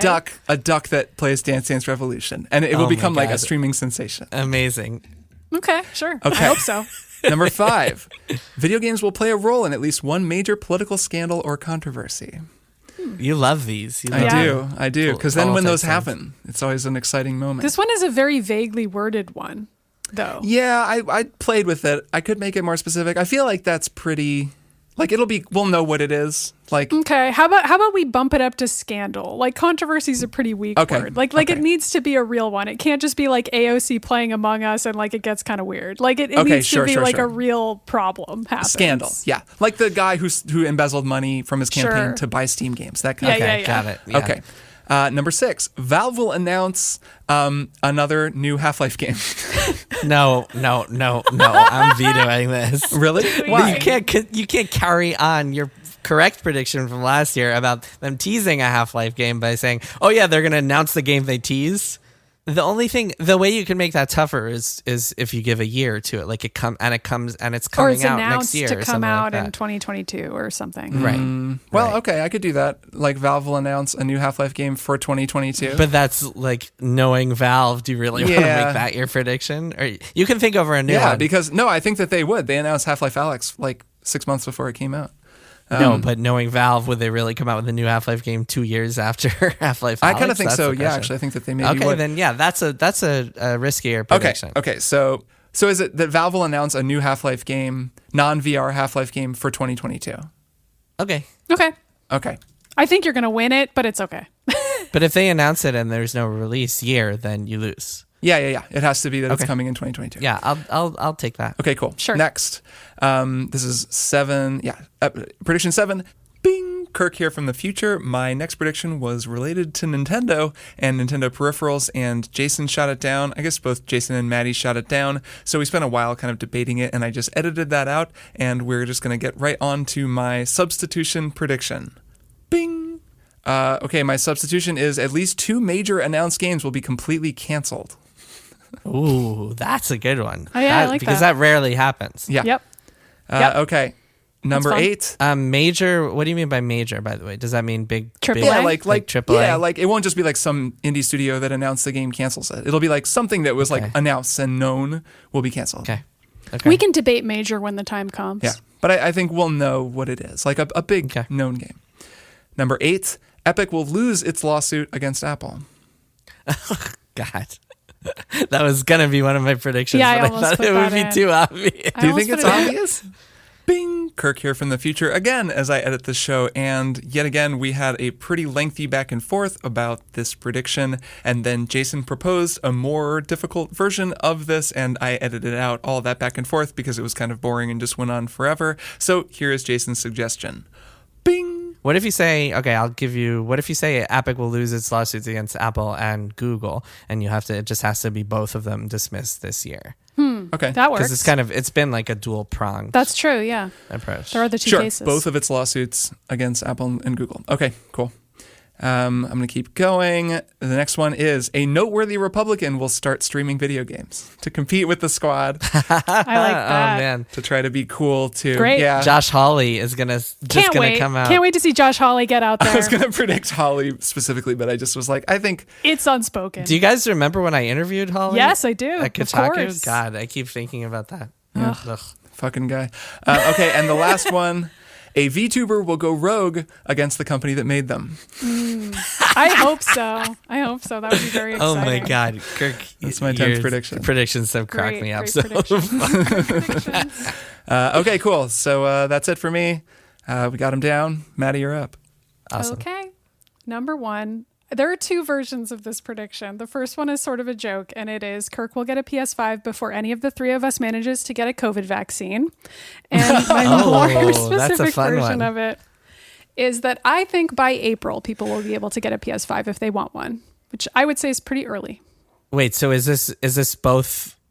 a duck that plays Dance Dance Revolution, and it will become like a streaming sensation. Amazing. Okay, sure. Okay. I hope so. Number 5, video games will play a role in at least one major political scandal or controversy. You love these. I do, because then when those happen, it's always an exciting moment. This one is a very vaguely worded one, though. Yeah, I played with it. I could make it more specific. I feel like that's pretty. Like we'll know what it is. Like okay, how about we bump it up to scandal? Like controversy is a pretty weak word. Like it needs to be a real one. It can't just be like AOC playing Among Us and like it gets kind of weird. Like it needs to be a real problem happens. Scandal, yeah. Like the guy who embezzled money from his campaign to buy Steam games. That kind of thing. Yeah. Got it. Yeah. Okay. Number 6, Valve will announce another new Half-Life game. No. I'm vetoing this. Really? Why? You can't carry on your correct prediction from last year about them teasing a Half-Life game by saying, "Oh yeah, they're going to announce the game they tease." The way you can make that tougher is if you give a year to it, like it's coming out next year, to come out in 2022 or something. Right. Well, okay, I could do that. Like Valve will announce a new Half-Life game for 2022. But that's like knowing Valve. Do you really want to make that your prediction? Or you can think over a new one. Yeah, because I think that they would. They announced Half-Life Alyx like 6 months before it came out. No, but knowing Valve, would they really come out with a new Half-Life game 2 years after Half-Life Alyx? I kind of think so. Yeah, actually, I think that they maybe would. Okay, then that's a riskier prediction. Okay. So is it that Valve will announce a new Half-Life game, non-VR Half-Life game for 2022? Okay. I think you're going to win it, but it's okay. But if they announce it and there's no release year, then you lose. Yeah. It has to be that it's coming in 2022. Yeah, I'll take that. Okay, cool. Sure. Next, this is 7. Yeah, prediction 7. Bing! Kirk here from the future. My next prediction was related to Nintendo and Nintendo peripherals, and Jason shot it down. I guess both Jason and Maddy shot it down. So we spent a while kind of debating it, and I just edited that out, and we're just going to get right on to my substitution prediction. Bing! Okay, my substitution is at least 2 major announced games will be completely canceled. Ooh, that's a good one. Oh, yeah, I like because that. that rarely happens. Yeah. Yep. Okay. Number 8. Major. What do you mean by major, by the way? Does that mean big? Triple big, A? like AAA? Yeah, like it won't just be like some indie studio that announced the game cancels it. It'll be like something that was like announced and known will be canceled. Okay. We can debate major when the time comes. Yeah, but I think we'll know what it is. Like a big known game. Number 8. Epic will lose its lawsuit against Apple. God. That was going to be one of my predictions, Yeah, but I thought it would be too obvious. Do you think it's obvious? Bing! Kirk here from the future again as I edit the show, and yet again we had a pretty lengthy back and forth about this prediction, and then Jason proposed a more difficult version of this, and I edited out all that back and forth because it was kind of boring and just went on forever. So here is Jason's suggestion. Bing! What if you say, what if you say Epic will lose its lawsuits against Apple and Google, and it just has to be both of them dismissed this year? Okay. That works. Because it's been like a dual pronged. That's true, yeah. Approach. There are the two cases. Both of its lawsuits against Apple and Google. Okay, cool. I'm going to keep going. The next one is a noteworthy Republican will start streaming video games to compete with the squad. I like that. Oh, man. To try to be cool, too. Great. Yeah. Josh Hawley is going to come out. Can't wait to see Josh Hawley get out there. I was going to predict Holly specifically, but I just was like, I think... It's unspoken. Do you guys remember when I interviewed Hawley? Yes, I do. At Kotaku? Of course. God, I keep thinking about that. Yeah. Ugh. Fucking guy. Okay, and the last one... A VTuber will go rogue against the company that made them. I hope so. That would be very exciting. Oh my God, Kirk! That's my 10th prediction. Predictions have cracked me up. So okay, cool. So that's it for me. We got him down. Maddy, you're up. Awesome. Okay. Number 1. There are 2 versions of this prediction. The first one is sort of a joke, and it is Kirk will get a PS5 before any of the 3 of us manages to get a COVID vaccine. And my more specific version of it is that I think by April, people will be able to get a PS5 if they want one, which I would say is pretty early. Wait, so is this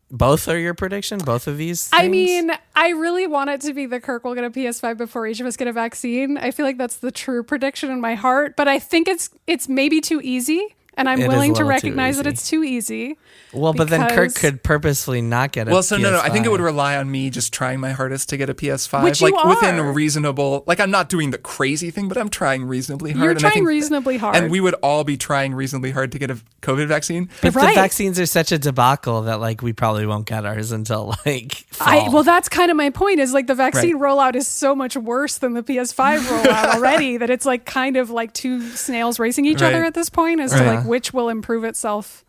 both are your prediction? Both of these things? I mean, I really want it to be that Kirk will get a PS5 before each of us get a vaccine. I feel like that's the true prediction in my heart, but I think it's maybe too easy, and I'm willing to recognize that it's too easy. Well, but then Kirk could purposely not get a PS5. No. I think it would rely on me just trying my hardest to get a PS5. Which you are. Within a reasonable... Like, I'm not doing the crazy thing, but I'm trying reasonably hard. You're trying reasonably hard. And we would all be trying reasonably hard to get a COVID vaccine. But the vaccines are such a debacle that, like, we probably won't get ours until, like, fall. Well, that's kind of my point, is, like, the vaccine rollout is so much worse than the PS5 rollout already that it's, like, kind of like 2 snails racing each other at this point as to, like, which will improve itself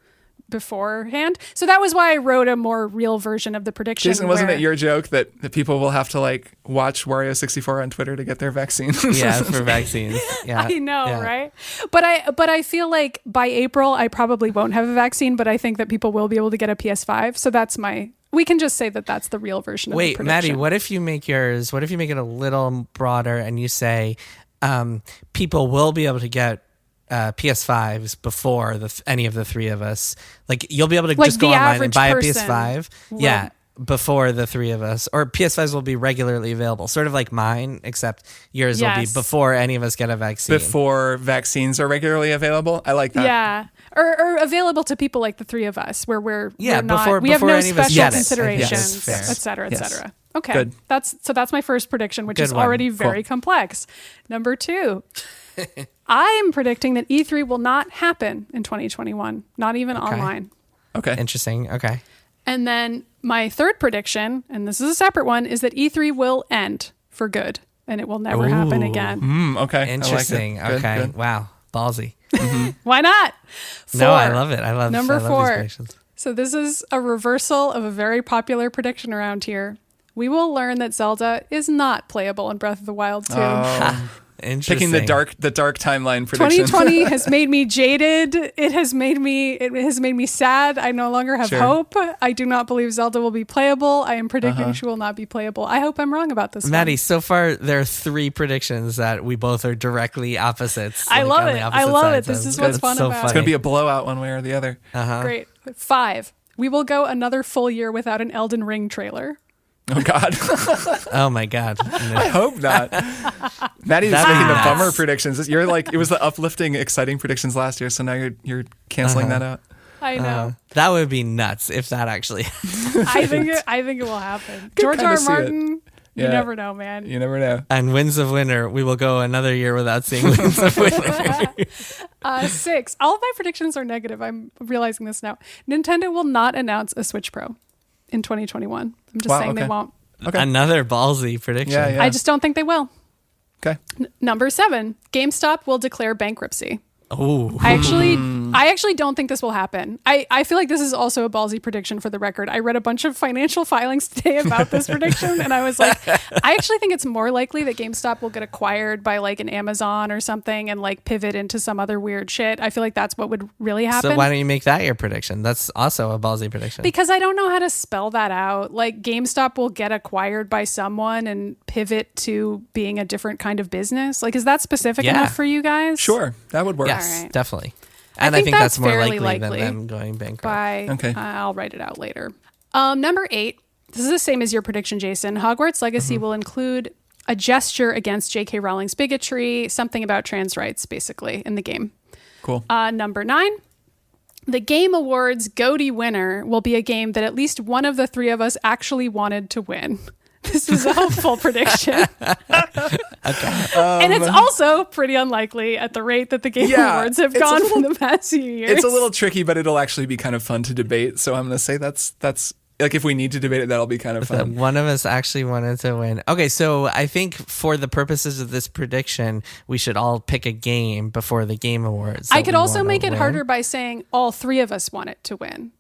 beforehand. So that was why I wrote a more real version of the prediction. Jason, wasn't it your joke that people will have to like watch Wario64 on Twitter to get their vaccine? Yeah, for vaccines. Yeah. I know, right? But I feel like by April I probably won't have a vaccine, but I think that people will be able to get a PS5. So we can just say that that's the real version of the prediction. Wait, Maddy, what if you make it a little broader and you say people will be able to get PS5s before any of the three of us. Like you'll be able to Like just go the online and buy a average PS5. will- Yeah. Before the three of us, or PS5s will be regularly available, sort of like mine, except yours will be before any of us get a vaccine. Before vaccines are regularly available. I like that. Yeah. Or available to people like the three of us, where we're not, we have no any of us special get it. considerations, Yes, et cetera, et Yes. cetera. Okay. Good. That's my first prediction, which Good is one. already very complex. Number 2. I'm predicting that E3 will not happen in 2021, not even online. Okay. Interesting. Okay. And then my third prediction, and this is a separate one, is that E3 will end for good and it will never happen again. Okay. Interesting. I like it. Okay. Good. Wow. Ballsy. Why not? 4. No, I love it. I love Number I love 4. these predictions. So this is a reversal of a very popular prediction around here. We will learn that Zelda is not playable in Breath of the Wild 2. Interesting. Picking the dark timeline prediction. 2020 has made me jaded. It has made me sad. I no longer have Sure. hope. I do not believe Zelda will be playable. I am predicting she will not be playable. I hope I'm wrong about this Maddy, one. so far there are 3 predictions that we both are directly opposites. I like, love on it. the I opposite love sides it. This of. is what's It's fun so about it. It's going to be a blowout one way or the other. Great. 5. We will go another full year without an Elden Ring trailer. Oh, God. Oh my God. No. I hope not. Maddie's That'd be making the nuts. bummer predictions. You're like, it was the uplifting, exciting predictions last year, so now you're canceling that out. I know. That would be nuts if that actually. I think it will happen. Could George kinda R. R. see it. Martin. You Yeah. never know, man. You never know. And Winds of Winter, we will go another year without seeing Winds of Winter. 6. All of my predictions are negative. I'm realizing this now. Nintendo will not announce a Switch Pro in 2021. I'm just saying they okay. won't. Okay. Another ballsy prediction. Yeah. I just don't think they will. Okay. Number 7. GameStop will declare bankruptcy. Oh, I actually don't think this will happen. I feel like this is also a ballsy prediction for the record. I read a bunch of financial filings today about this prediction, and I was like, I actually think it's more likely that GameStop will get acquired by like an Amazon or something and like pivot into some other weird shit. I feel like that's what would really happen. so why don't you make that your prediction? That's also a ballsy prediction. Because I don't know how to spell that out. Like GameStop will get acquired by someone and pivot to being a different kind of business. Like, is that specific Yeah. enough for you guys? Sure. That would work. Yes, All right. definitely. And I think that's that's more fairly likely than likely. them going bankrupt. Okay. I'll write it out later. Number 8. This is the same as your prediction, Jason. Hogwarts Legacy will include a gesture against J.K. Rowling's bigotry, something about trans rights, basically, in the game. Cool. Number 9. The Game Awards GOTY winner will be a game that at least one of the 3 of us actually wanted to win. This is a hopeful prediction. And it's also pretty unlikely at the rate that the Game Awards have it's a gone little- for the past few years. It's a little tricky, but it'll actually be kind of fun to debate. So I'm going to say that's like if we need to debate it, that'll be kind of That fun. one of us actually wanted to win. Okay, so I think for the purposes of this prediction, we should all pick a game before the Game Awards. I that could we also wanna make it win. harder by saying all 3 of us want it to win.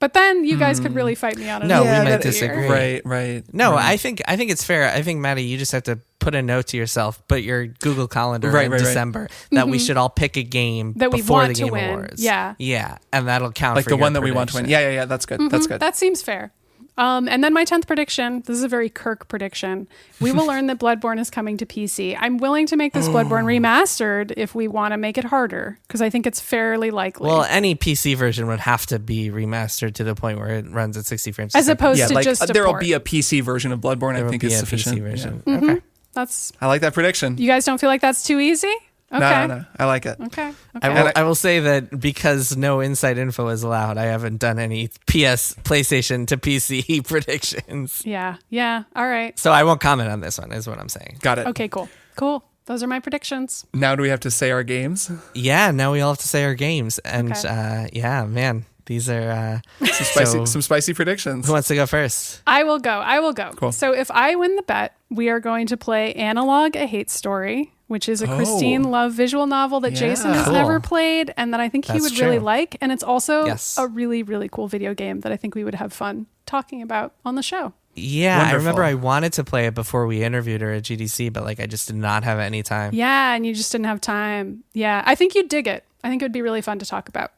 But then you guys could really fight me on it. No, we another might year. disagree. Right. No, I think it's fair. I think, Maddy, you just have to put a note to yourself, put your Google Calendar in December that we should all pick a game That we before want the to Game win. Awards. Yeah. Yeah, and that'll count Like for the your one that we want to win. prediction. Yeah. That's good. That's good. That seems fair. And then my 10th prediction, this is a very Kirk prediction. We will learn that Bloodborne is coming to PC. I'm willing to make this Bloodborne remastered if we want to make it harder, because I think it's fairly likely. Well, any PC version would have to be remastered to the point where it runs at 60 frames a as second. opposed Yeah, to like just a there'll port. be a PC version of Bloodborne. There I will think be is a sufficient. PC version. Yeah. Okay. That's I like that prediction. you guys don't feel like that's too easy? Okay. No, I like it. Okay. I will say that because no inside info is allowed, I haven't done any PlayStation to PC predictions. Yeah. All right. So I won't comment on this one, is what I'm saying. Got it. Okay, cool. Those are my predictions. Now do we have to say our games? Yeah, now we all have to say our games. And Okay. yeah, man, these are... Some spicy predictions. Who wants to go first? I will go. Cool. So if I win the bet, we are going to play Analog, A Hate Story, which is a Christine Love visual novel that Jason has Cool. never played and that I think he That's would really true. like. And it's also Yes. a really, really cool video game that I think we would have fun talking about on the show. Yeah, Wonderful. I remember I wanted to play it before we interviewed her at GDC, but I just did not have any time. Yeah, and you just didn't have time. Yeah, I think you'd dig it. I think it would be really fun to talk about.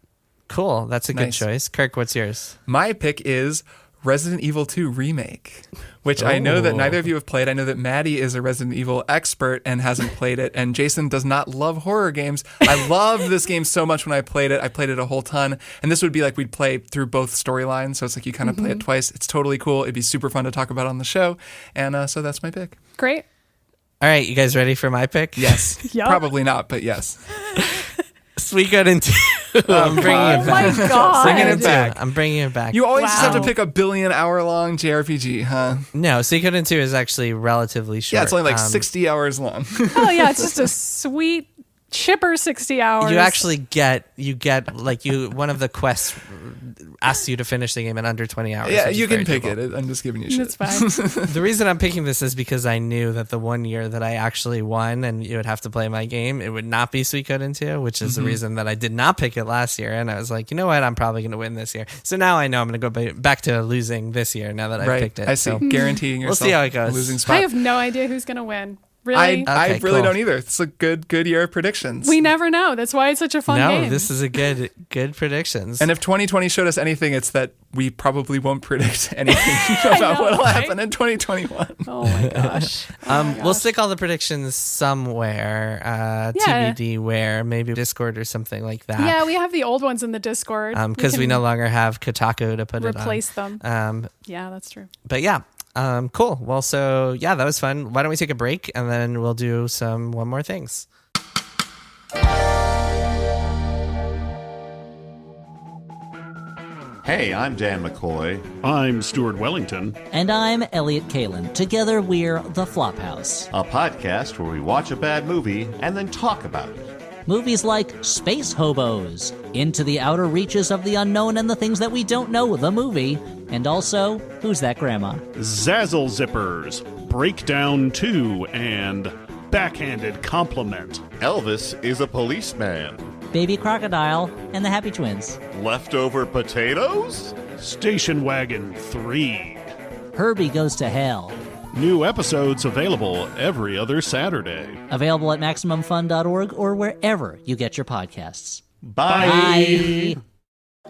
Cool. That's a good Nice. choice. Kirk, what's yours? My pick is Resident Evil 2 Remake, which I know that neither of you have played. I know that Maddy is a Resident Evil expert and hasn't played it, and Jason does not love horror games. I loved this game so much when I played it. I played it a whole ton, and this would be like we'd play through both storylines, so it's like you kind of play it twice. It's totally cool. It'd be super fun to talk about on the show, and so that's my pick. Great. All right, you guys ready for my pick? Yes. Yep. Probably not, but yes. Suikoden 2. I'm bringing it back. Oh my God. Bringing it back. I'm bringing it back. You always just have to pick a billion-hour-long JRPG, huh? No, Suikoden 2 is actually relatively short. Yeah, it's only like 60 hours long. Oh yeah, it's just a sweet chipper 60 hours. You actually get like one of the quests asks you to finish the game in under 20 hours. Yeah, you can pick it. I'm just giving you shit. That's fine. The reason I'm picking this is because I knew that the 1 year that I actually won and you would have to play my game, it would not be Suikoden 2, which is the reason that I did not pick it last year. And I was like, you know what? I'm probably going to win this year. So now I know I'm going to go back to losing this year now that I've picked it. I see. So Guaranteeing yourself we'll see how it goes. Losing spot. I have no idea who's going to win. Really? I really cool. don't either. It's a good year of predictions. We never know. That's why it's such a fun game. No, this is a good predictions. And if 2020 showed us anything, it's that we probably won't predict anything about what will happen in 2021. Oh my gosh. We'll stick all the predictions somewhere, TBD where, maybe Discord or something like that. Yeah, we have the old ones in the Discord. Because we no longer have Kotaku to put replace it on. them. Yeah, that's true. But yeah. Cool. Well, so yeah, that was fun. Why don't we take a break and then we'll do one more things. Hey, I'm Dan McCoy. I'm Stuart Wellington. And I'm Elliot Kalin. Together we're The Flophouse, A podcast where we watch a bad movie and then talk about it. Movies like Space Hobos, Into the Outer Reaches of the Unknown and the Things That We Don't Know, the movie, and also Who's That Grandma? Zazzle Zippers, Breakdown 2, and Backhanded Compliment. Elvis is a policeman. Baby Crocodile and the Happy Twins. Leftover potatoes? Station Wagon 3. Herbie Goes to Hell. New episodes available every other Saturday. Available at MaximumFun.org or wherever you get your podcasts. Bye. Bye.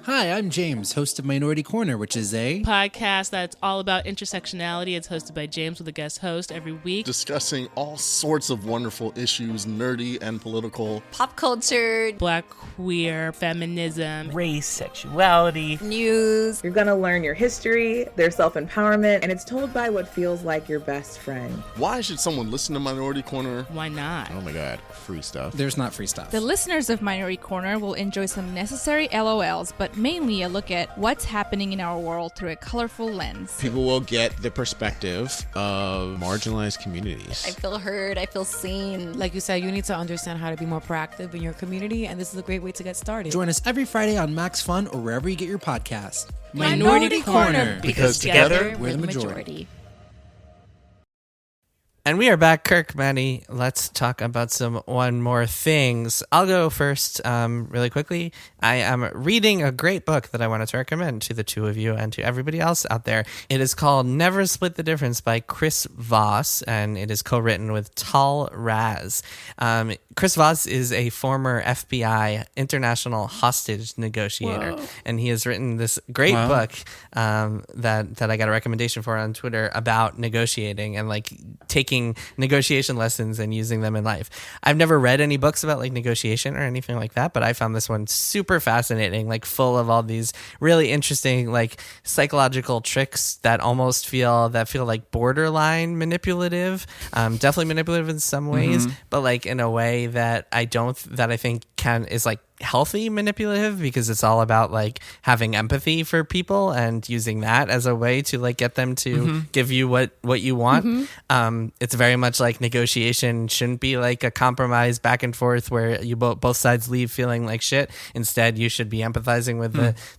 Hi, I'm James, host of Minority Corner, which is a podcast that's all about intersectionality. It's hosted by James with a guest host every week. Discussing all sorts of wonderful issues, nerdy and political. Pop culture. Black, queer, feminism. Race, sexuality. News. You're going to learn your history, their self-empowerment, and it's told by what feels like your best friend. Why should someone listen to Minority Corner? Why not? Oh my God, free stuff. There's not free stuff. The listeners of Minority Corner will enjoy some necessary LOLs, but mainly a look at what's happening in our world through a colorful lens. People will get the perspective of marginalized communities. I feel heard, I feel seen. Like you said, you need to understand how to be more proactive in your community, and this is a great way to get started. Join us every Friday on Max Fun or wherever you get your podcast. Minority Corner, because together we're the majority. And we are back. Kirk, Maddy, let's talk about one more things. I'll go first really quickly. I am reading a great book that I wanted to recommend to the two of you and to everybody else out there. It is called Never Split the Difference by Chris Voss, and it is co-written with Tahl Raz. Chris Voss is a former FBI international hostage negotiator, and he has written this great book that I got a recommendation for on Twitter about negotiating and like taking negotiation lessons and using them in life. I've never read any books about like negotiation or anything like that, but I found this one super fascinating, like full of all these really interesting like psychological tricks that almost feel like borderline manipulative, definitely manipulative in some ways, but like in a way that I think is like healthy manipulative, because it's all about like having empathy for people and using that as a way to like get them to give you what you want. It's very much like negotiation shouldn't be like a compromise back and forth where you both sides leave feeling like shit. Instead, you should be empathizing with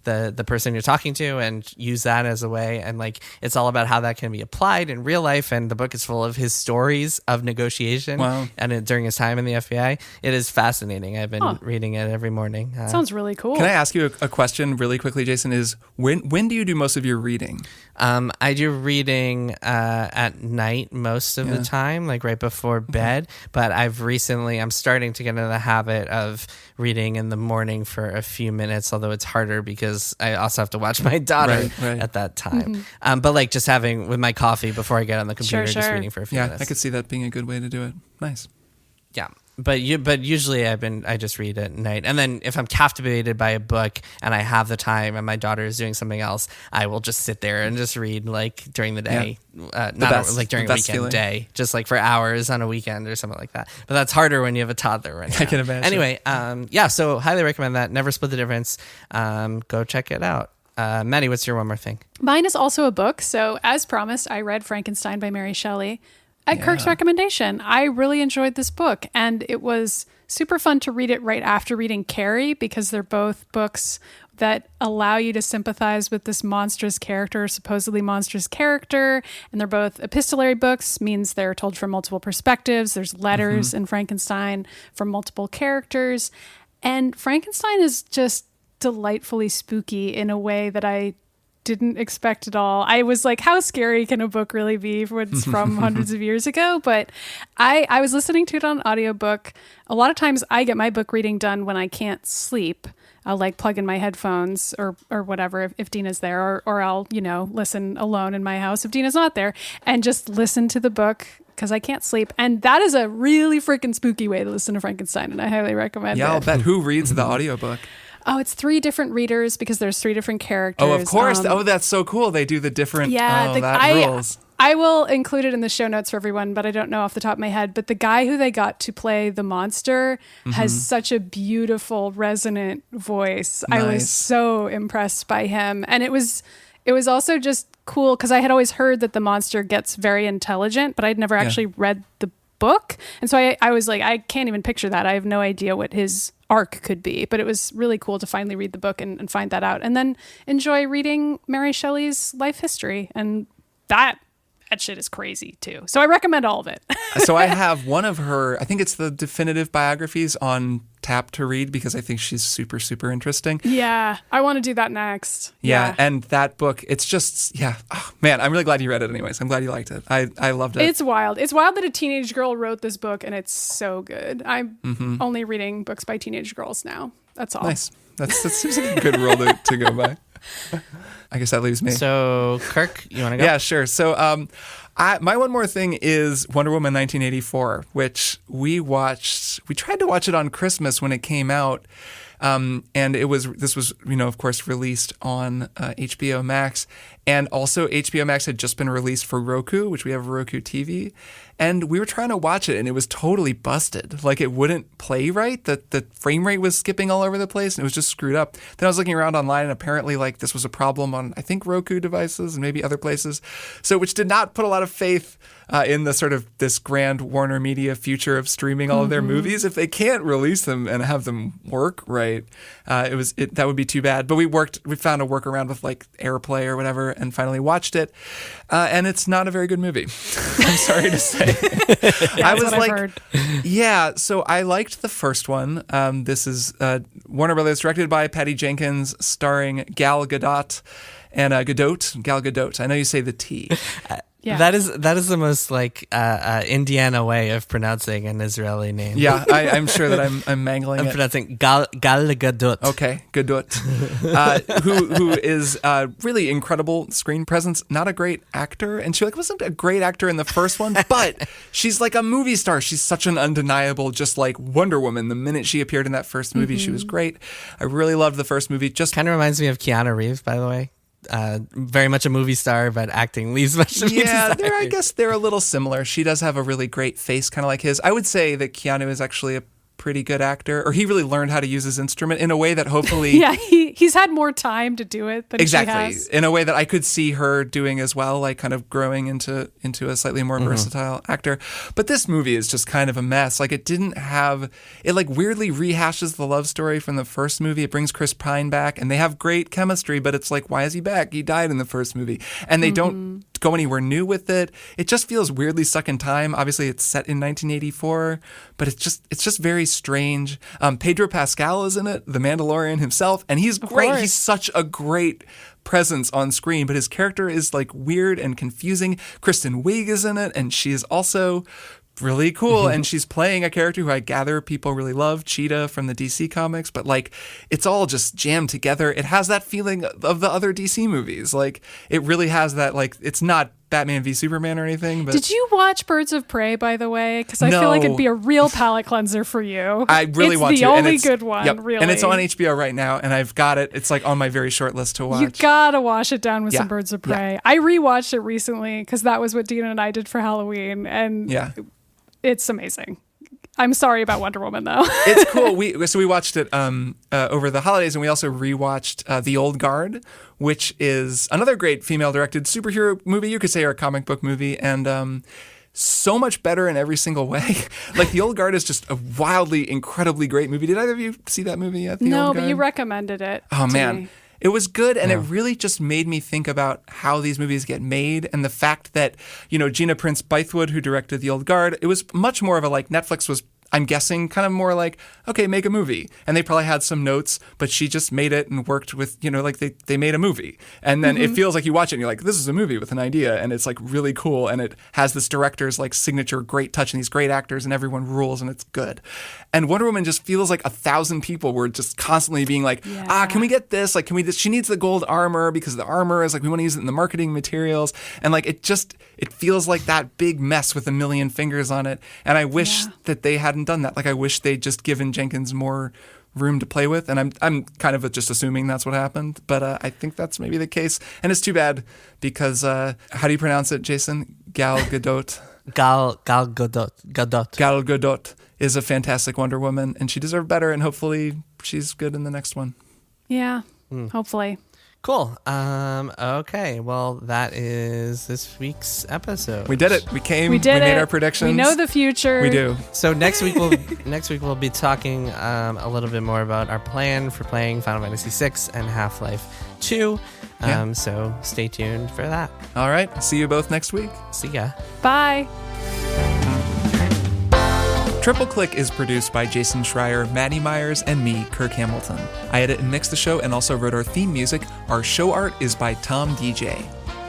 the person you're talking to and use that as a way. And like it's all about how that can be applied in real life. And the book is full of his stories of negotiation and during his time in the FBI. It is fascinating. I've been reading it every morning. Sounds really cool. Can I ask you a question really quickly, Jason? Is when do you do most of your reading? I do reading at night most of the time, like right before bed. But I'm starting to get into the habit of reading in the morning for a few minutes, although it's harder because I also have to watch my daughter at that time. But like just having with my coffee before I get on the computer, just reading for a few minutes. I could see that being a good way to do it. Nice. Yeah. But usually I just read at night, and then if I'm captivated by a book and I have the time and my daughter is doing something else, I will just sit there and just read like during the day, like during a weekend feeling. day, just like for hours on a weekend or something like that. But that's harder when you have a toddler right now. I can imagine. Anyway, so highly recommend that. Never Split the Difference. Go check it out. Maddy, what's your one more thing? Mine is also a book. So as promised, I read Frankenstein by Mary Shelley. At Kirk's recommendation, I really enjoyed this book, and it was super fun to read it right after reading Carrie, because they're both books that allow you to sympathize with this supposedly monstrous character, and they're both epistolary books, means they're told from multiple perspectives. There's letters in Frankenstein from multiple characters, and Frankenstein is just delightfully spooky in a way that I didn't expect at all. I was like, how scary can a book really be when it's from hundreds of years ago? But I was listening to it on audiobook. A lot of times I get my book reading done when I can't sleep. I'll like plug in my headphones or whatever if Dina's there, or I'll, listen alone in my house if Dina's not there, and just listen to the book because I can't sleep. And that is a really freaking spooky way to listen to Frankenstein, and I highly recommend it. Yeah, I'll bet. Who reads the audiobook? Oh, it's 3 different readers because there's 3 different characters. Oh, of course. That's so cool. They do the different rules. I will include it in the show notes for everyone, but I don't know off the top of my head. But the guy who they got to play the monster has such a beautiful, resonant voice. Nice. I was so impressed by him. And it was also just cool because I had always heard that the monster gets very intelligent, but I'd never actually read the book. And so I was like, I can't even picture that. I have no idea what his arc could be, but it was really cool to finally read the book and find that out, and then enjoy reading Mary Shelley's life history. And that shit is crazy too. So I recommend all of it. So I have one of her, I think it's the definitive biographies on tap to read because I think she's super, super interesting. Yeah, I want to do that next. Yeah, and that book, it's just, oh, man, I'm really glad you read it anyways. I'm glad you liked it. I loved it. It's wild. It's wild that a teenage girl wrote this book, and it's so good. I'm only reading books by teenage girls now. That's all. Nice. That seems like a good rule to go by. I guess that leaves me. So, Kirk, you want to go? Yeah, sure. So, my one more thing is Wonder Woman 1984, which we watched. We tried to watch it on Christmas when it came out, and this was of course released on HBO Max, and also HBO Max had just been released for Roku, which we have Roku TV, and we were trying to watch it, and it was totally busted. Like it wouldn't play right. The frame rate was skipping all over the place, and it was just screwed up. Then I was looking around online, and apparently like this was a problem on I think Roku devices and maybe other places, so which did not put a lot of faith in the sort of this grand Warner Media future of streaming all of their movies. If they can't release them and have them work right, that would be too bad. But we found a workaround with like AirPlay or whatever, and finally watched it. And it's not a very good movie. I'm sorry to say. I was like, yeah. So I liked the first one. This is Warner Brothers, directed by Patty Jenkins, starring Gal Gadot and Gal Gadot. I know you say the T. Yeah. That is the most like Indiana way of pronouncing an Israeli name. Yeah, I'm sure that I'm mangling I'm it. pronouncing Gal Gadot. Okay, Gadot, who is really incredible screen presence. Not a great actor, and she wasn't a great actor in the first one, but she's like a movie star. She's such an undeniable, just like Wonder Woman. The minute she appeared in that first movie, she was great. I really loved the first movie. Just kind of reminds me of Keanu Reeves, by the way. Very much a movie star, but acting leaves much of movie star. I guess they're a little similar. She does have a really great face, kind of like his. I would say that Keanu is actually a pretty good actor, or he really learned how to use his instrument in a way that hopefully... Yeah, he maybe. He's had more time to do it than she has. In a way that I could see her doing as well, like kind of growing into a slightly more versatile actor. But this movie is just kind of a mess. Like it like weirdly rehashes the love story from the first movie. It brings Chris Pine back and they have great chemistry, but it's like, why is he back? He died in the first movie. And they don't go anywhere new with it. It just feels weirdly stuck in time. Obviously it's set in 1984, but it's just very strange. Pedro Pascal is in it, the Mandalorian himself, and he's great. He's such a great presence on screen, but his character is like weird and confusing. Kristen Wiig is in it, and she is also really cool, and she's playing a character who I gather people really love, Cheetah from the DC comics, but like it's all just jammed together. It has that feeling of the other DC movies. Like it really has that, like it's not Batman v Superman or anything. But did you watch Birds of Prey, by the way? Because I feel like it'd be a real palate cleanser for you. I really want to. It's the only good one, really. And it's on HBO right now, and I've got it. It's like on my very short list to watch. You gotta wash it down with some Birds of Prey. I rewatched it recently because that was what Dina and I did for Halloween, and it's amazing. I'm sorry about Wonder Woman, though. It's cool. We watched it over the holidays, and we also rewatched The Old Guard, which is another great female-directed superhero movie, you could say, or a comic book movie, and so much better in every single way. Like, The Old Guard is just a wildly, incredibly great movie. Did either of you see that movie yet? No, but you recommended it. Oh, man. Me. It was good, and it really just made me think about how these movies get made, and the fact that, Gina Prince Bythewood, who directed The Old Guard, it was much more of a, like, Netflix was, I'm guessing, kind of more like, okay, make a movie. And they probably had some notes, but she just made it and worked with, like they made a movie. And then it feels like you watch it and you're like, this is a movie with an idea. And it's like really cool. And it has this director's like signature great touch and these great actors and everyone rules and it's good. And Wonder Woman just feels like 1,000 people were just constantly being like, can we get this? Like, can we she needs the gold armor because the armor is like, we want to use it in the marketing materials. And like, it feels like that big mess with a million fingers on it. And I wish that they hadn't done that. Like, I wish they'd just given Jenkins more room to play with. And I'm kind of just assuming that's what happened. But I think that's maybe the case. And it's too bad because, how do you pronounce it, Jason? Gal Gadot. Gal Gadot. Gal Gadot is a fantastic Wonder Woman. And she deserved better. And hopefully she's good in the next one. Yeah, hopefully. Cool. Okay. Well, that is this week's episode. We did it. We made our predictions. We know the future. We do. So next week we'll be talking a little bit more about our plan for playing Final Fantasy VI and Half-Life 2. So stay tuned for that. All right. See you both next week. See ya. Bye. Triple Click is produced by Jason Schreier, Maddy Myers, and me, Kirk Hamilton. I edit and mix the show and also wrote our theme music. Our show art is by Tom DJ.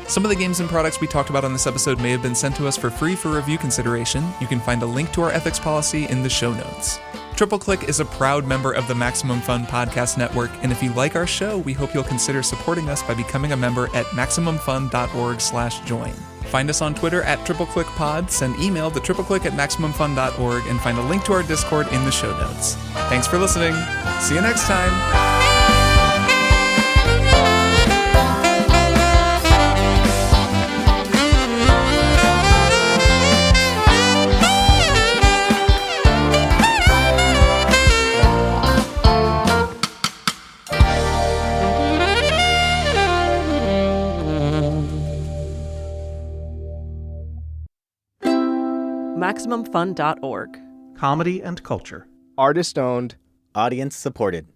Some of the games and products we talked about on this episode may have been sent to us for free for review consideration. You can find a link to our ethics policy in the show notes. Triple Click is a proud member of the Maximum Fun Podcast Network, and if you like our show, we hope you'll consider supporting us by becoming a member at MaximumFun.org/join. Find us on Twitter at TripleClickPod, send email to tripleclick@MaximumFun.org, and find a link to our Discord in the show notes. Thanks for listening. See you next time. MaximumFun.org. Comedy and culture. Artist owned, audience supported.